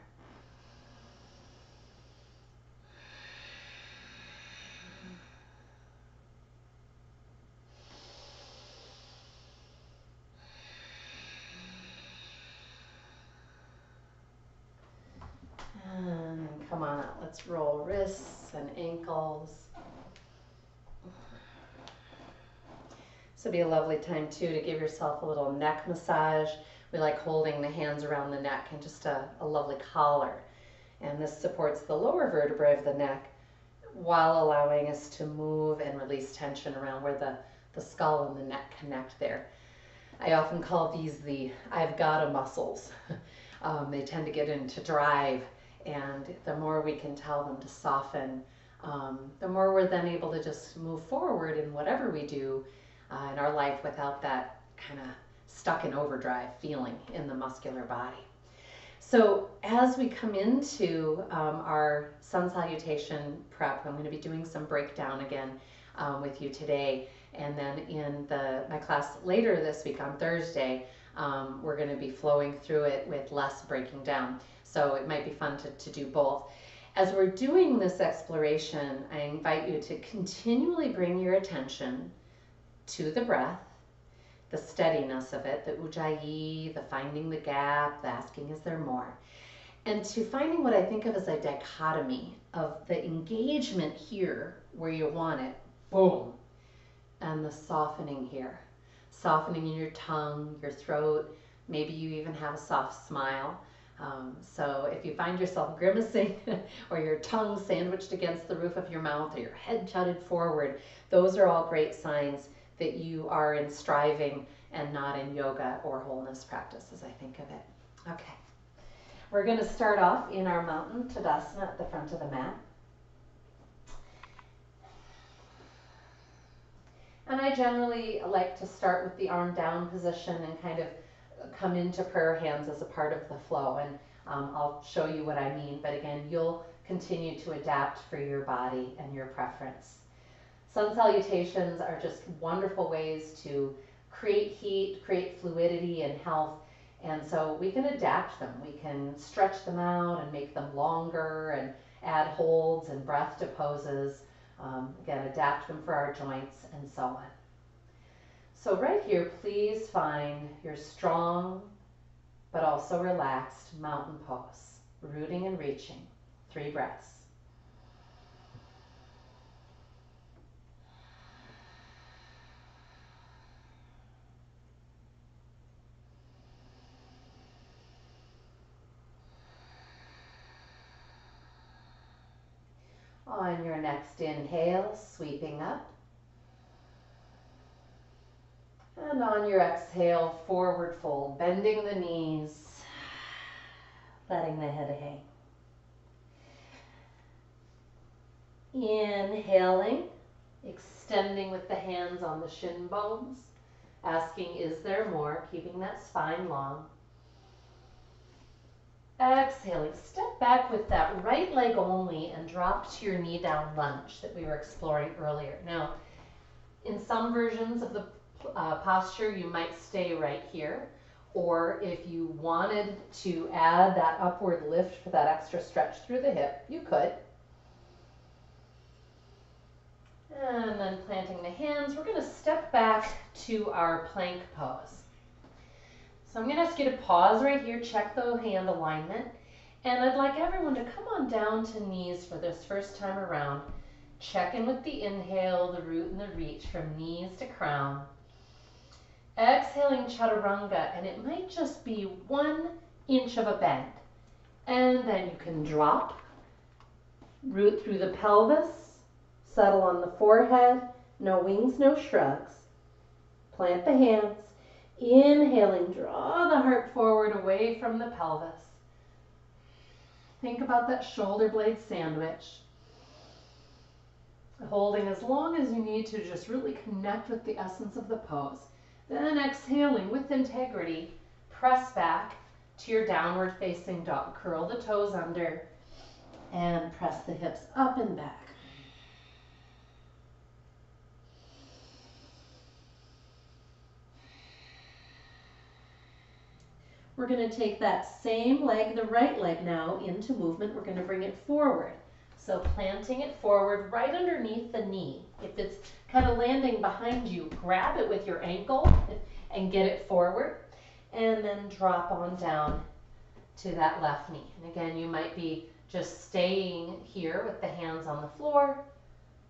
And come on out. Let's roll wrists and ankles. This would be a lovely time too to give yourself a little neck massage. We like holding the hands around the neck and just a lovely collar. And this supports the lower vertebrae of the neck while allowing us to move and release tension around where the skull and the neck connect there. I often call these the I've gotta muscles. They tend to get into drive, and the more we can tell them to soften, the more we're then able to just move forward in whatever we do in our life without that kind of stuck in overdrive feeling in the muscular body. So as we come into our sun salutation prep, I'm going to be doing some breakdown again with you today. And then in my class later this week on Thursday, we're going to be flowing through it with less breaking down. So it might be fun to do both. As we're doing this exploration, I invite you to continually bring your attention to the breath, the steadiness of it, the ujjayi, the finding the gap, the asking is there more, and to finding what I think of as a dichotomy of the engagement here where you want it, boom, and the softening here, softening in your tongue, your throat, maybe you even have a soft smile. So if you find yourself grimacing or your tongue sandwiched against the roof of your mouth or your head jutted forward, those are all great signs that you are in striving and not in yoga or wholeness practice, as I think of it. Okay, we're going to start off in our mountain Tadasana at the front of the mat. And I generally like to start with the arm down position and kind of come into prayer hands as a part of the flow. And I'll show you what I mean, but again, you'll continue to adapt for your body and your preference. Sun salutations are just wonderful ways to create heat, create fluidity and health. And so we can adapt them. We can stretch them out and make them longer and add holds and breath to poses. Again, adapt them for our joints and so on. So right here, please find your strong but also relaxed mountain pose, rooting and reaching. 3 breaths. On your next inhale, sweeping up. And on your exhale, forward fold, bending the knees, letting the head hang. Inhaling, extending with the hands on the shin bones, asking, is there more? Keeping that spine long. Exhaling, step back with that right leg only and drop to your knee down lunge that we were exploring earlier. Now, in some versions of the posture, you might stay right here, or if you wanted to add that upward lift for that extra stretch through the hip, you could. And then planting the hands, we're going to step back to our plank pose. So I'm going to ask you to pause right here, check the hand alignment, and I'd like everyone to come on down to knees for this first time around. Check in with the inhale, the root and the reach from knees to crown. Exhaling Chaturanga, and it might just be 1 inch of a bend. And then you can drop, root through the pelvis, settle on the forehead, no wings, no shrugs. Plant the hands, inhaling, draw the heart forward away from the pelvis. Think about that shoulder blade sandwich. Holding as long as you need to just really connect with the essence of the pose. Then exhaling with integrity, press back to your downward facing dog. Curl the toes under and press the hips up and back. We're going to take that same leg, the right leg now, into movement. We're going to bring it forward. So planting it forward right underneath the knee. If it's kind of landing behind you, grab it with your ankle and get it forward. And then drop on down to that left knee. And again, you might be just staying here with the hands on the floor,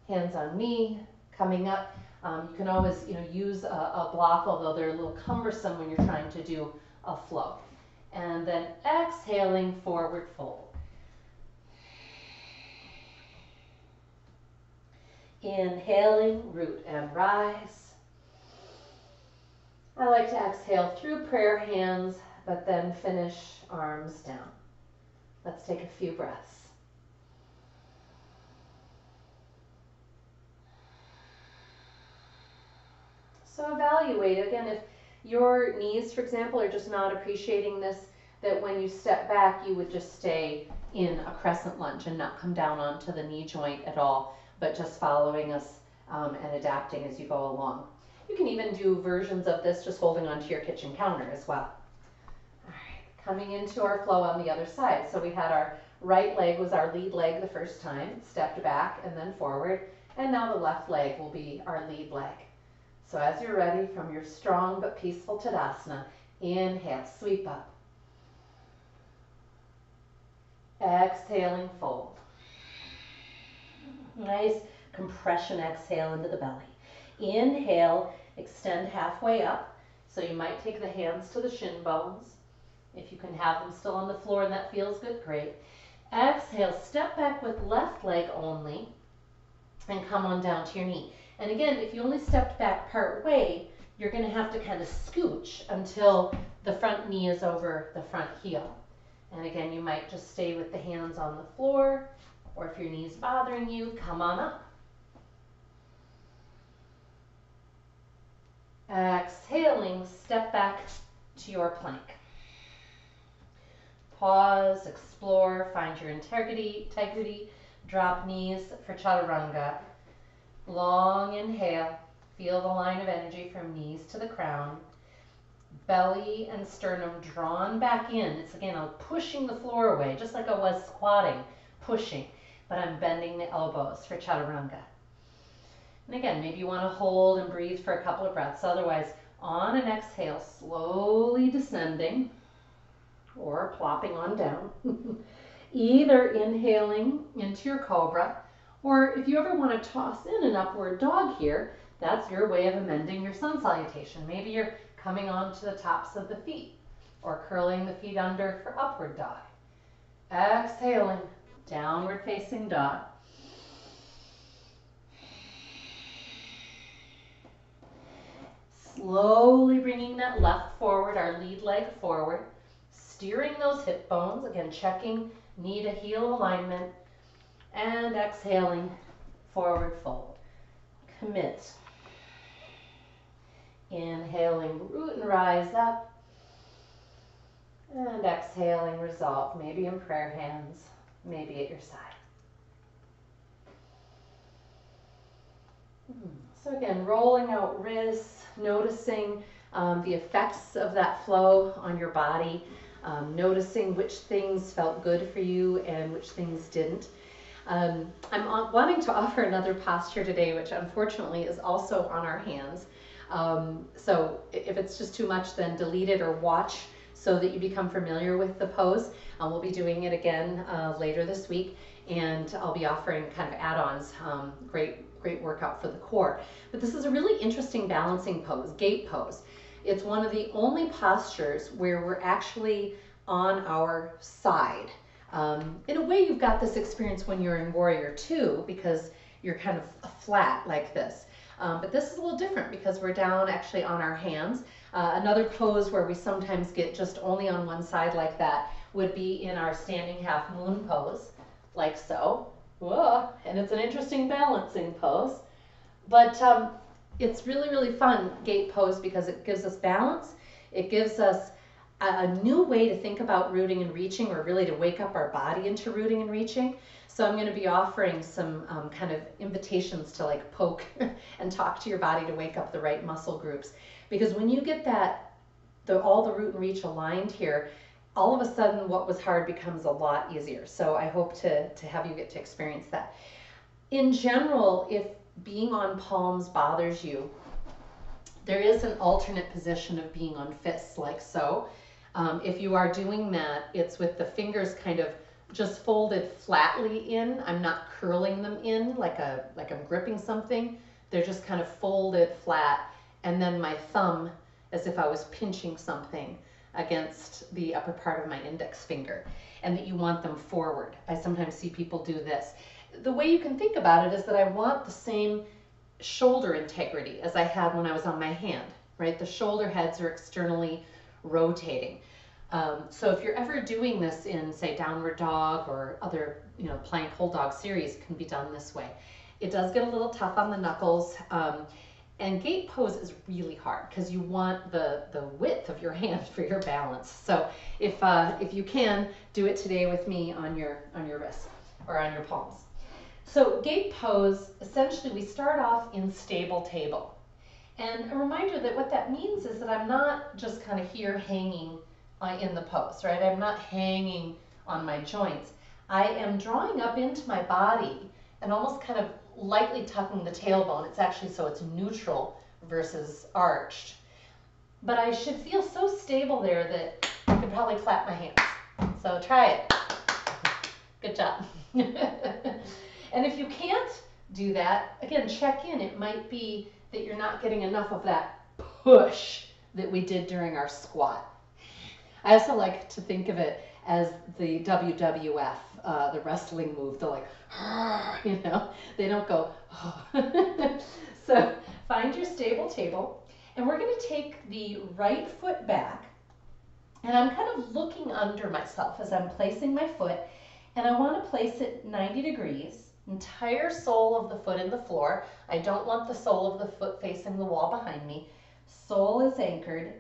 hands on knee, coming up. You can always use a block, although they're a little cumbersome when you're trying to do a flow. And then exhaling, forward fold. Inhaling, root and rise. I like to exhale through prayer hands, but then finish arms down. Let's take a few breaths. So evaluate, again, if your knees, for example, are just not appreciating this, that when you step back, you would just stay in a crescent lunge and not come down onto the knee joint at all, but just following us and adapting as you go along. You can even do versions of this just holding onto your kitchen counter as well. All right, coming into our flow on the other side. So we had our right leg was our lead leg the first time, stepped back and then forward, and now the left leg will be our lead leg. So as you're ready, from your strong but peaceful Tadasana, inhale, sweep up. Exhaling, fold. Nice compression exhale into the belly. Inhale, extend halfway up. So you might take the hands to the shin bones. If you can have them still on the floor and that feels good, great. Exhale, step back with left leg only and come on down to your knee. And again, if you only stepped back part way, you're going to have to kind of scooch until the front knee is over the front heel. And again, you might just stay with the hands on the floor, or if your knee's bothering you, come on up. Exhaling, step back to your plank. Pause, explore, find your integrity, drop knees for Chaturanga. Long inhale, feel the line of energy from knees to the crown. Belly and sternum drawn back in. It's again, I'm pushing the floor away, just like I was squatting, pushing, but I'm bending the elbows for Chaturanga. And again, maybe you want to hold and breathe for a couple of breaths. Otherwise, on an exhale, slowly descending or plopping on down. Either inhaling into your Cobra, or if you ever want to toss in an upward dog here, that's your way of amending your Sun Salutation. Maybe you're coming onto the tops of the feet or curling the feet under for upward dog. Exhaling, downward facing dog. Slowly bringing that left forward, our lead leg forward, steering those hip bones, again checking knee to heel alignment, and exhaling, forward fold. Commit. Inhaling, root and rise up, and exhaling, resolve, maybe in prayer hands, maybe at your side. So again, rolling out wrists, noticing the effects of that flow on your body, noticing which things felt good for you and which things didn't. I'm wanting to offer another posture today, which unfortunately is also on our hands. So if it's just too much, then delete it or watch so that you become familiar with the pose. We'll be doing it again later this week, and I'll be offering kind of add-ons, great workout for the core. But this is a really interesting balancing pose, gate pose. It's one of the only postures where we're actually on our side. In a way, you've got this experience when you're in Warrior Two because you're kind of flat like this. But this is a little different because we're down actually on our hands. Another pose where we sometimes get just only on one side like that would be in our standing half moon pose, like so. Whoa, and it's an interesting balancing pose. But it's really, really fun gate pose because it gives us balance. It gives us a new way to think about rooting and reaching, or really to wake up our body into rooting and reaching. So I'm going to be offering some kind of invitations to like poke and talk to your body to wake up the right muscle groups. Because when you get that, all the root and reach aligned here, all of a sudden what was hard becomes a lot easier. So I hope to have you get to experience that. In general, if being on palms bothers you, there is an alternate position of being on fists, like so. If you are doing that, it's with the fingers kind of just folded flatly in. I'm not curling them in like I'm gripping something. They're just kind of folded flat, and then my thumb as if I was pinching something against the upper part of my index finger, and that you want them forward. I sometimes see people do this. the way you can think about it is that I want the same shoulder integrity as I had when I was on my hand, right? The shoulder heads are externally rotating. So if you're ever doing this in, say, downward dog or other, plank hold dog series, can be done this way. It does get a little tough on the knuckles. And gate pose is really hard because you want the width of your hand for your balance. So if you can, do it today with me on your wrist or on your palms. So gate pose, essentially we start off in stable table. And a reminder that what that means is that I'm not just kind of here hanging in the pose, right? I'm not hanging on my joints. I am drawing up into my body and almost kind of lightly tucking the tailbone. It's actually so it's neutral versus arched. But I should feel so stable there that I could probably clap my hands. So try it. Good job. And if you can't do that, again, check in. It might be that you're not getting enough of that push that we did during our squat. I also like to think of it as the WWF, the wrestling move. They're like, they don't go, oh. So find your stable table, and we're going to take the right foot back, and I'm kind of looking under myself as I'm placing my foot, and I want to place it 90 degrees, entire sole of the foot in the floor. I don't want the sole of the foot facing the wall behind me. Sole is anchored.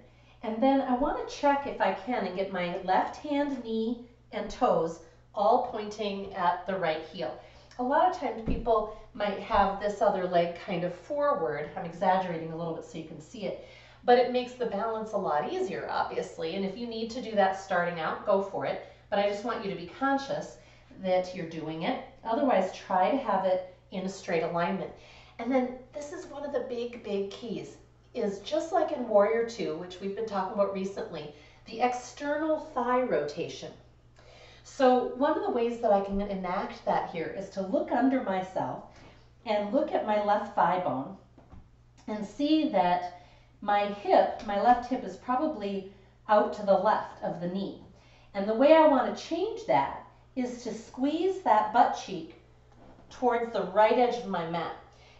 And then I want to check if I can and get my left hand, knee, and toes all pointing at the right heel. A lot of times people might have this other leg kind of forward. I'm exaggerating a little bit so you can see it. But it makes the balance a lot easier, obviously. And if you need to do that starting out, go for it. But I just want you to be conscious that you're doing it. Otherwise, try to have it in a straight alignment. And then this is one of the big, big keys, is just like in Warrior 2, which we've been talking about recently, the external thigh rotation. So one of the ways that I can enact that here is to look under myself and look at my left thigh bone and see that my left hip is probably out to the left of the knee. And the way I want to change that is to squeeze that butt cheek towards the right edge of my mat.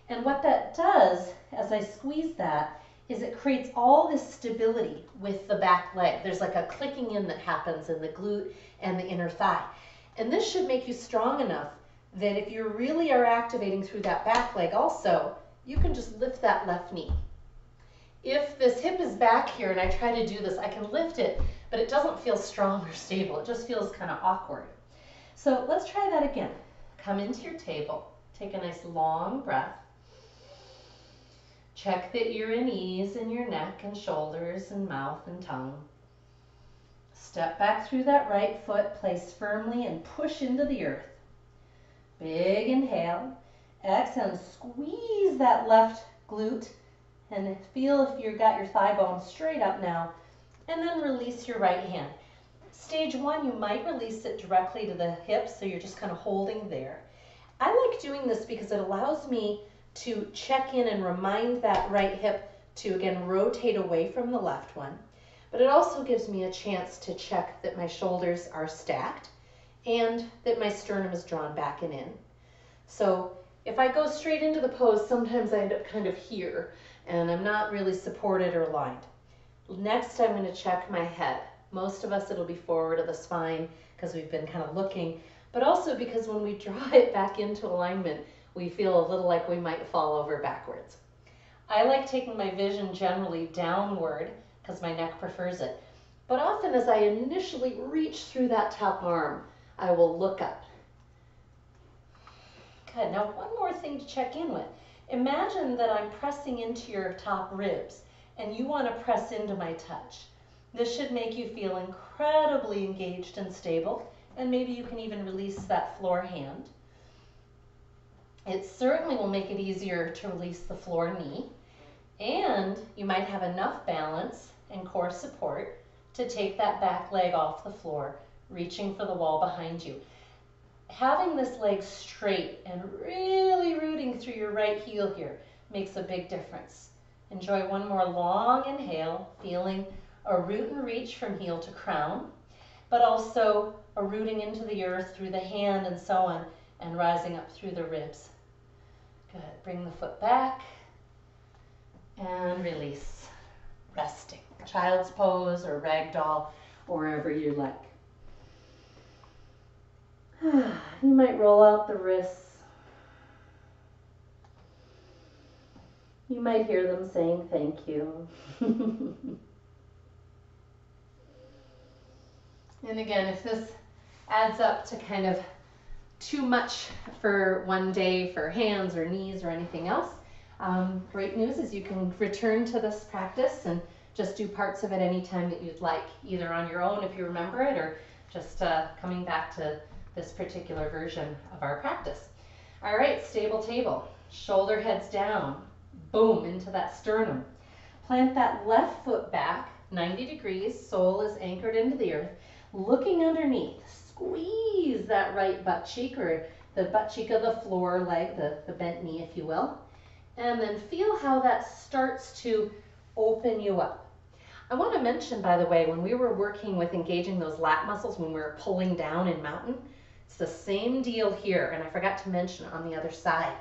And what that does as I squeeze that is it creates all this stability with the back leg. There's like a clicking in that happens in the glute and the inner thigh. And this should make you strong enough that if you really are activating through that back leg also, you can just lift that left knee. If this hip is back here and I try to do this, I can lift it, but it doesn't feel strong or stable. It just feels kind of awkward. So let's try that again. Come into your table. Take a nice long breath. Check that you're in ease in your neck and shoulders and mouth and tongue. Step back through that right foot, place firmly and push into the earth. Big inhale. Exhale and squeeze that left glute and feel if you've got your thigh bone straight up now. And then release your right hand. Stage 1, you might release it directly to the hips, so you're just kind of holding there. I like doing this because it allows me to check in and remind that right hip to, again, rotate away from the left one. But it also gives me a chance to check that my shoulders are stacked and that my sternum is drawn back and in. So if I go straight into the pose, sometimes I end up kind of here, and I'm not really supported or aligned. Next, I'm going to check my head. Most of us, it'll be forward of the spine because we've been kind of looking, but also because when we draw it back into alignment, we feel a little like we might fall over backwards. I like taking my vision generally downward because my neck prefers it. But often as I initially reach through that top arm, I will look up. Good, now one more thing to check in with. Imagine that I'm pressing into your top ribs and you want to press into my touch. This should make you feel incredibly engaged and stable, and maybe you can even release that floor hand. It certainly will make it easier to release the floor knee, and you might have enough balance and core support to take that back leg off the floor, reaching for the wall behind you. Having this leg straight and really rooting through your right heel here makes a big difference. Enjoy one more long inhale, feeling a root and reach from heel to crown, but also a rooting into the earth through the hand and so on, and rising up through the ribs. Good. Bring the foot back and release. Resting. Child's pose or ragdoll, or wherever you like. You might roll out the wrists. You might hear them saying thank you. And again, if this adds up to kind of too much for one day for hands or knees or anything else, great news is you can return to this practice and just do parts of it anytime that you'd like, either on your own if you remember it, or just coming back to this particular version of our practice. All right, stable table. Shoulder heads down. Boom, into that sternum. Plant that left foot back, 90 degrees. Sole is anchored into the earth. Looking underneath. Squeeze that right butt cheek, or the butt cheek of the floor leg, the bent knee, if you will. And then feel how that starts to open you up. I want to mention, by the way, when we were working with engaging those lat muscles when we were pulling down in mountain, it's the same deal here, and I forgot to mention on the other side.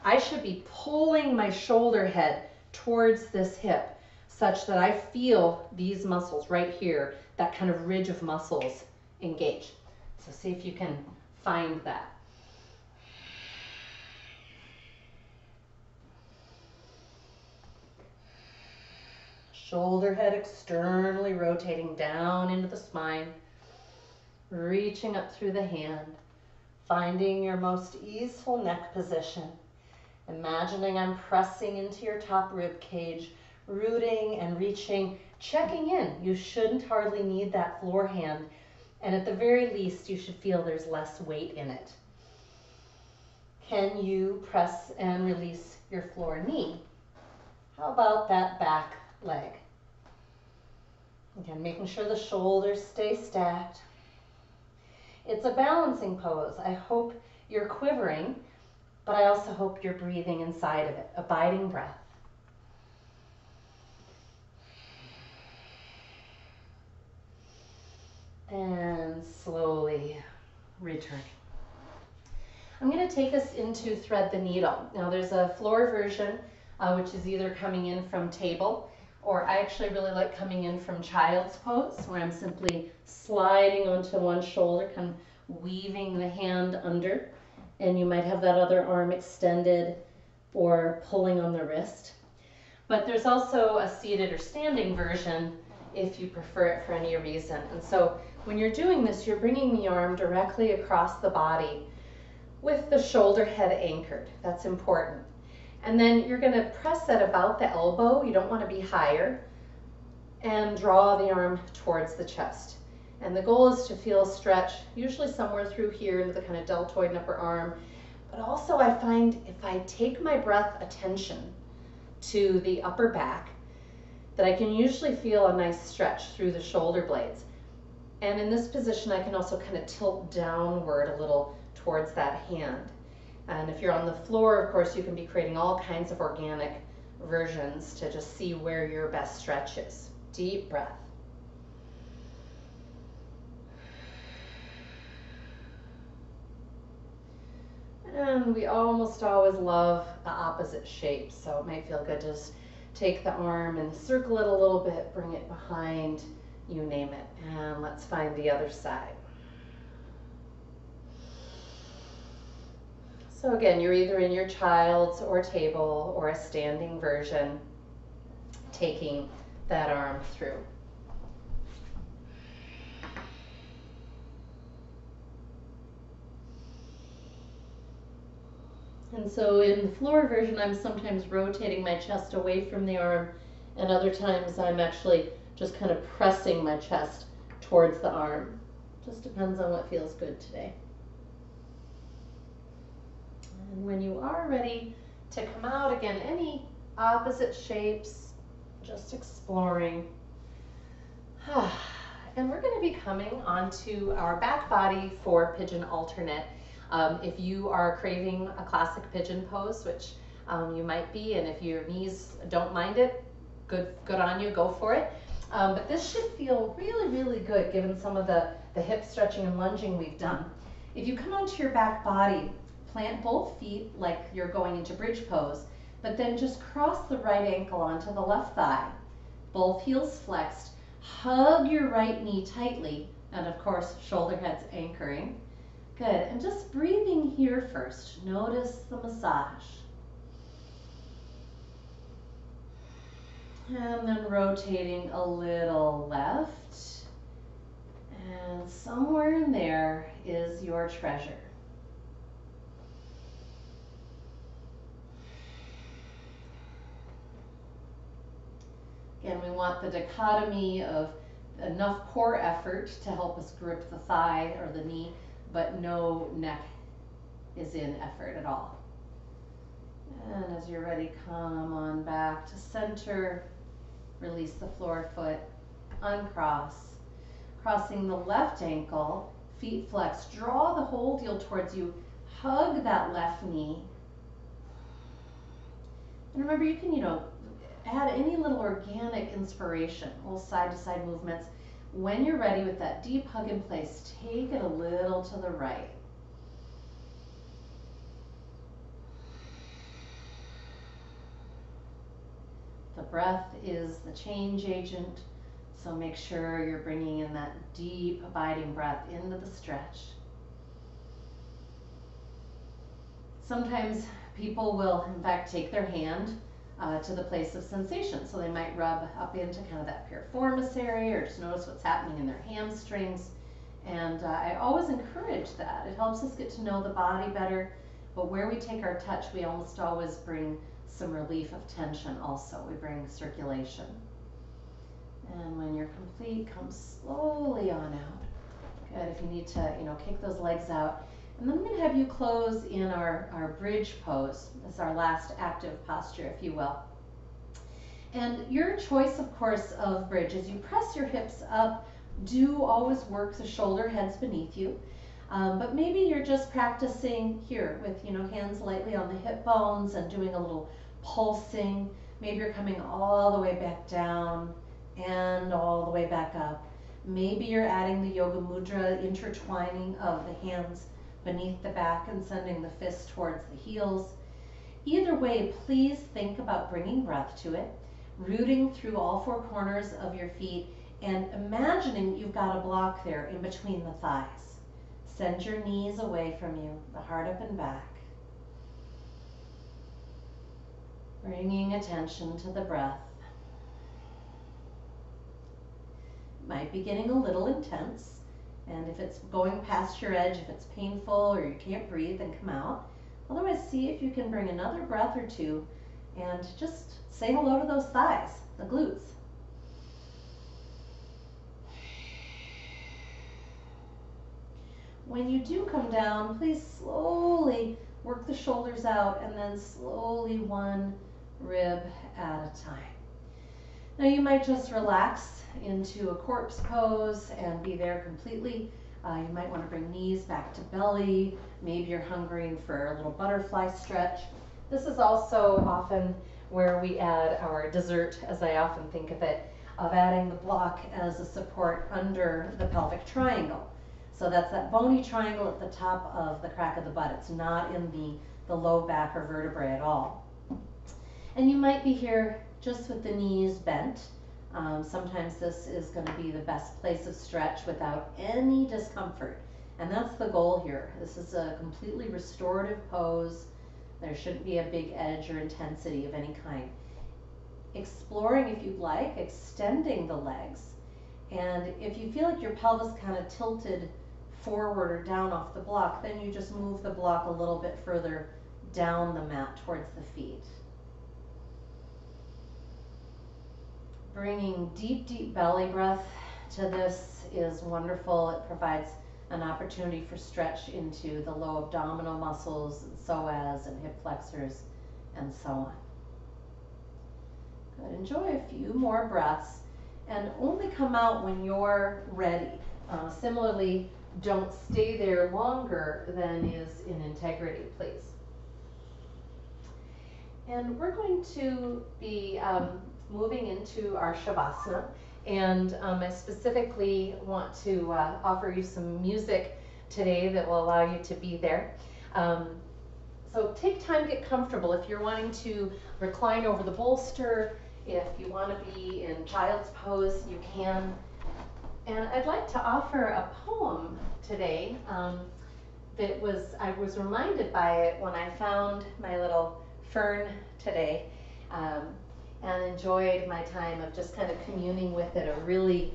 I should be pulling my shoulder head towards this hip such that I feel these muscles right here, that kind of ridge of muscles engage. So see if you can find that. Shoulder head externally rotating down into the spine, reaching up through the hand, finding your most easeful neck position. Imagining I'm pressing into your top rib cage, rooting and reaching, checking in. You shouldn't hardly need that floor hand, and at the very least, you should feel there's less weight in it. Can you press and release your floor knee? How about that back leg? Again, making sure the shoulders stay stacked. It's a balancing pose. I hope you're quivering, but I also hope you're breathing inside of it. Abiding breath. And slowly returning. I'm going to take us into thread the needle. Now there's a floor version, which is either coming in from table, or I actually really like coming in from child's pose, where I'm simply sliding onto one shoulder, kind of weaving the hand under, and you might have that other arm extended or pulling on the wrist. But there's also a seated or standing version if you prefer it for any reason. And so when you're doing this, you're bringing the arm directly across the body with the shoulder head anchored. That's important. And then you're going to press at about the elbow. You don't want to be higher. And draw the arm towards the chest. And the goal is to feel stretch, usually somewhere through here into the kind of deltoid and upper arm. But also I find if I take my breath attention to the upper back, that I can usually feel a nice stretch through the shoulder blades. And in this position, I can also kind of tilt downward a little towards that hand. And if you're on the floor, of course, you can be creating all kinds of organic versions to just see where your best stretch is. Deep breath. And we almost always love the opposite shape, so it might feel good to just take the arm and circle it a little bit, bring it behind, you name it. And let's find the other side. So again, you're either in your child's or table or a standing version, taking that arm through. And so in the floor version, I'm sometimes rotating my chest away from the arm, and other times I'm actually just kind of pressing my chest towards the arm. Just depends on what feels good today. And when you are ready to come out, again, any opposite shapes, just exploring. And we're going to be coming onto our back body for pigeon alternate. If you are craving a classic pigeon pose, which you might be, and if your knees don't mind it, good on you, go for it. But this should feel really, really good given some of the hip stretching and lunging we've done. If you come onto your back body, plant both feet like you're going into bridge pose, but then just cross the right ankle onto the left thigh. Both heels flexed. Hug your right knee tightly, and of course, shoulder heads anchoring. Good, and just breathing here first. Notice the massage. And then rotating a little left. And somewhere in there is your treasure. Again, we want the dichotomy of enough core effort to help us grip the thigh or the knee, but no neck is in effort at all. And as you're ready, come on back to center. Release the floor foot, uncross. Crossing the left ankle, feet flex. Draw the whole heel towards you. Hug that left knee. And remember, you can, add any little organic inspiration, little side-to-side movements. When you're ready with that deep hug in place, take it a little to the right. The breath is the change agent, so make sure you're bringing in that deep, abiding breath into the stretch. Sometimes people will, in fact, take their hand to the place of sensation. So they might rub up into kind of that piriformis area, or just notice what's happening in their hamstrings. And I always encourage that. It helps us get to know the body better, but where we take our touch, we almost always bring some relief of tension also. We bring circulation. And when you're complete, come slowly on out. Good, if you need to, kick those legs out. And then I'm going to have you close in our bridge pose. This is our last active posture, if you will. And your choice, of course, of bridge, as you press your hips up, do always work the shoulder heads beneath you. But maybe you're just practicing here with, hands lightly on the hip bones and doing a little pulsing. Maybe you're coming all the way back down and all the way back up. Maybe you're adding the yoga mudra, intertwining of the hands beneath the back and sending the fists towards the heels. Either way, please think about bringing breath to it, rooting through all four corners of your feet, and imagining you've got a block there in between the thighs. Send your knees away from you, the heart up and back. Bringing attention to the breath. Might be getting a little intense. And if it's going past your edge, if it's painful or you can't breathe, then come out. Otherwise, see if you can bring another breath or two and just say hello to those thighs, the glutes. When you do come down, please slowly work the shoulders out and then slowly one rib at a time. Now you might just relax into a corpse pose and be there completely. You might want to bring knees back to belly. Maybe you're hungering for a little butterfly stretch. This is also often where we add our dessert, as I often think of it, of adding the block as a support under the pelvic triangle. So that's that bony triangle at the top of the crack of the butt. It's not in the low back or vertebrae at all. And you might be here just with the knees bent. Sometimes this is going to be the best place of stretch without any discomfort. And that's the goal here. This is a completely restorative pose. There shouldn't be a big edge or intensity of any kind. Exploring, if you'd like, extending the legs. And if you feel like your pelvis kind of tilted forward or down off the block, then you just move the block a little bit further down the mat towards the feet. Bringing deep, deep belly breath to this is wonderful. It provides an opportunity for stretch into the low abdominal muscles, and psoas and hip flexors, and so on. Good. Enjoy a few more breaths, and only come out when you're ready. Similarly, don't stay there longer than is in integrity, please. And we're going to be moving into our Shavasana, and I specifically want to offer you some music today that will allow you to be there. So take time, get comfortable. If you're wanting to recline over the bolster, if you want to be in child's pose, you can. And I'd like to offer a poem today I was reminded by it when I found my little fern today, and enjoyed my time of just kind of communing with it, or really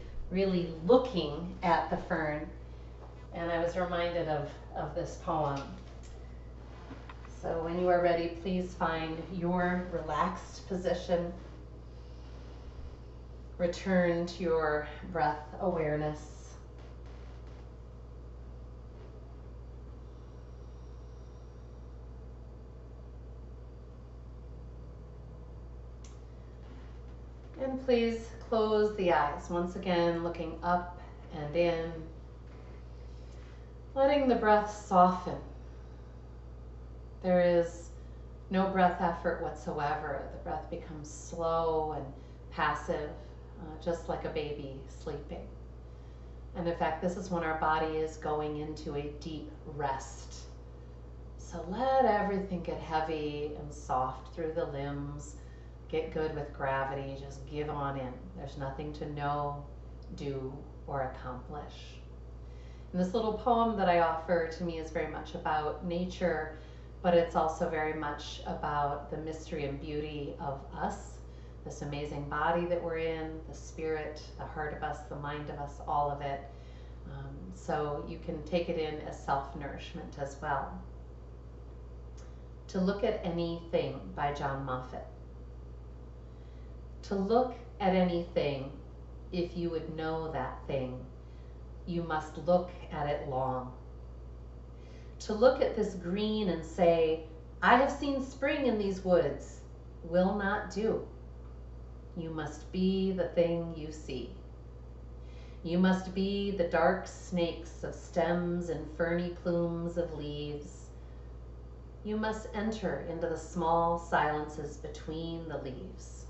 looking at the fern. And I was reminded of this poem. So when you are ready, please find your relaxed position. Return to your breath awareness. And please close the eyes. Once again, looking up and in. Letting the breath soften. There is no breath effort whatsoever. The breath becomes slow and passive, just like a baby sleeping. And in fact, this is when our body is going into a deep rest. So let everything get heavy and soft through the limbs. Get good with gravity. Just give on in. There's nothing to know, do, or accomplish. And this little poem that I offer to me is very much about nature, but it's also very much about the mystery and beauty of us, this amazing body that we're in, the spirit, the heart of us, the mind of us, all of it. So you can take it in as self-nourishment as well. To Look at Anything by John Moffat. To look at anything, if you would know that thing, you must look at it long. To look at this green and say, I have seen spring in these woods, will not do. You must be the thing you see. You must be the dark snakes of stems and ferny plumes of leaves. You must enter into the small silences between the leaves.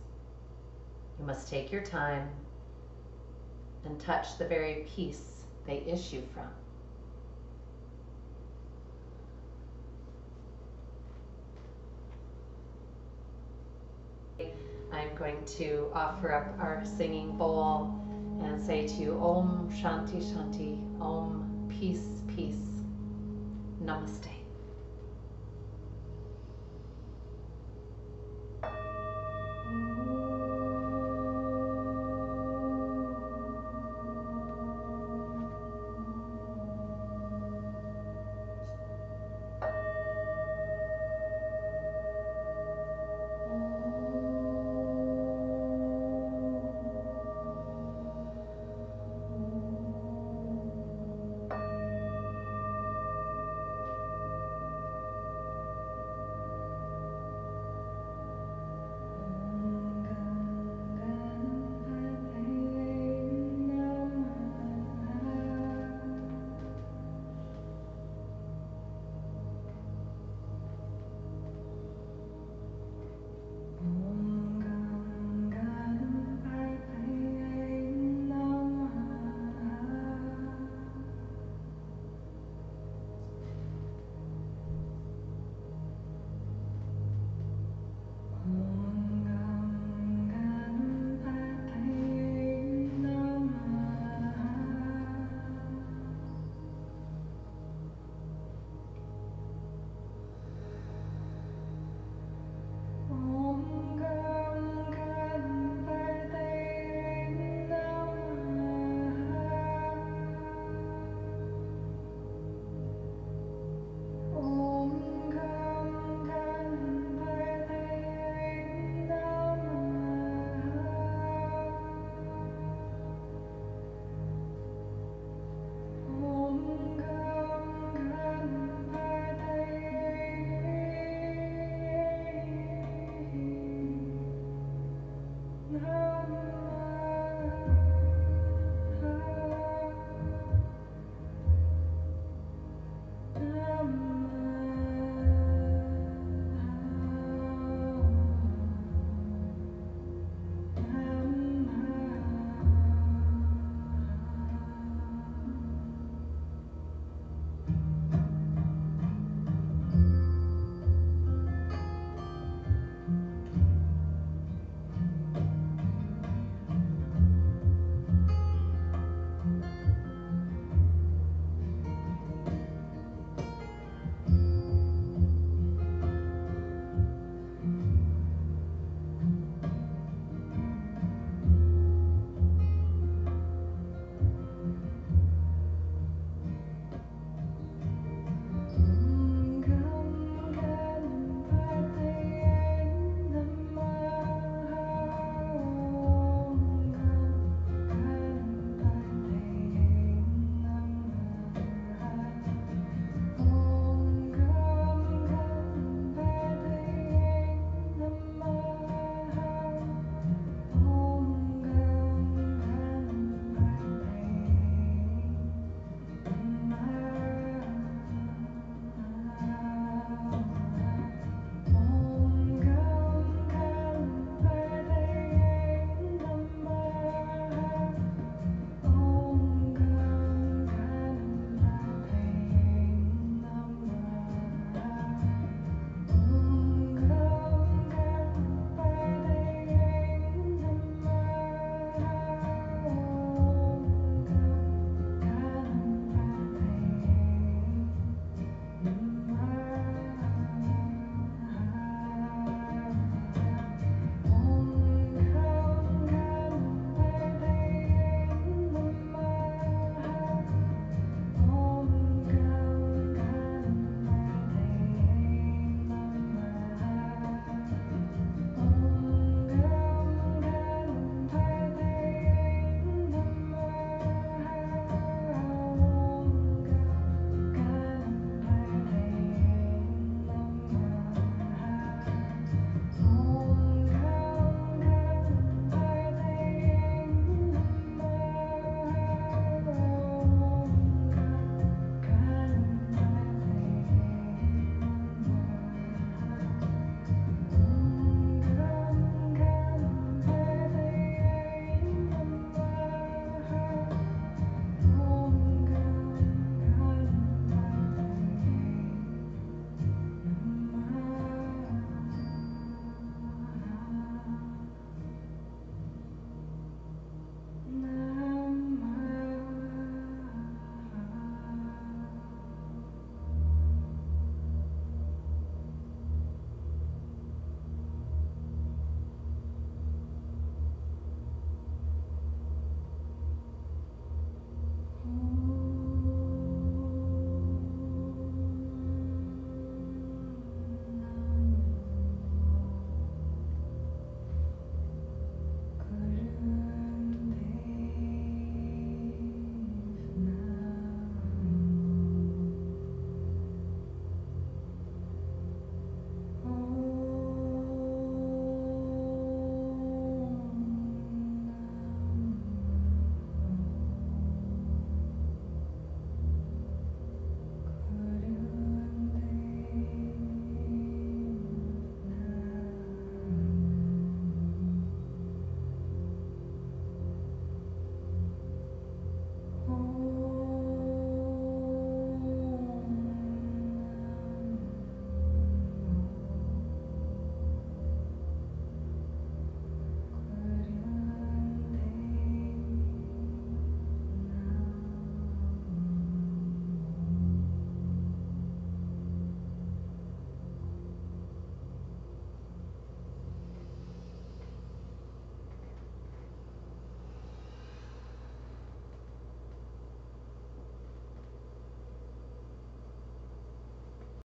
You must take your time and touch the very peace they issue from. I'm going to offer up our singing bowl and say to you, Om Shanti Shanti, Om Peace Peace, Namaste.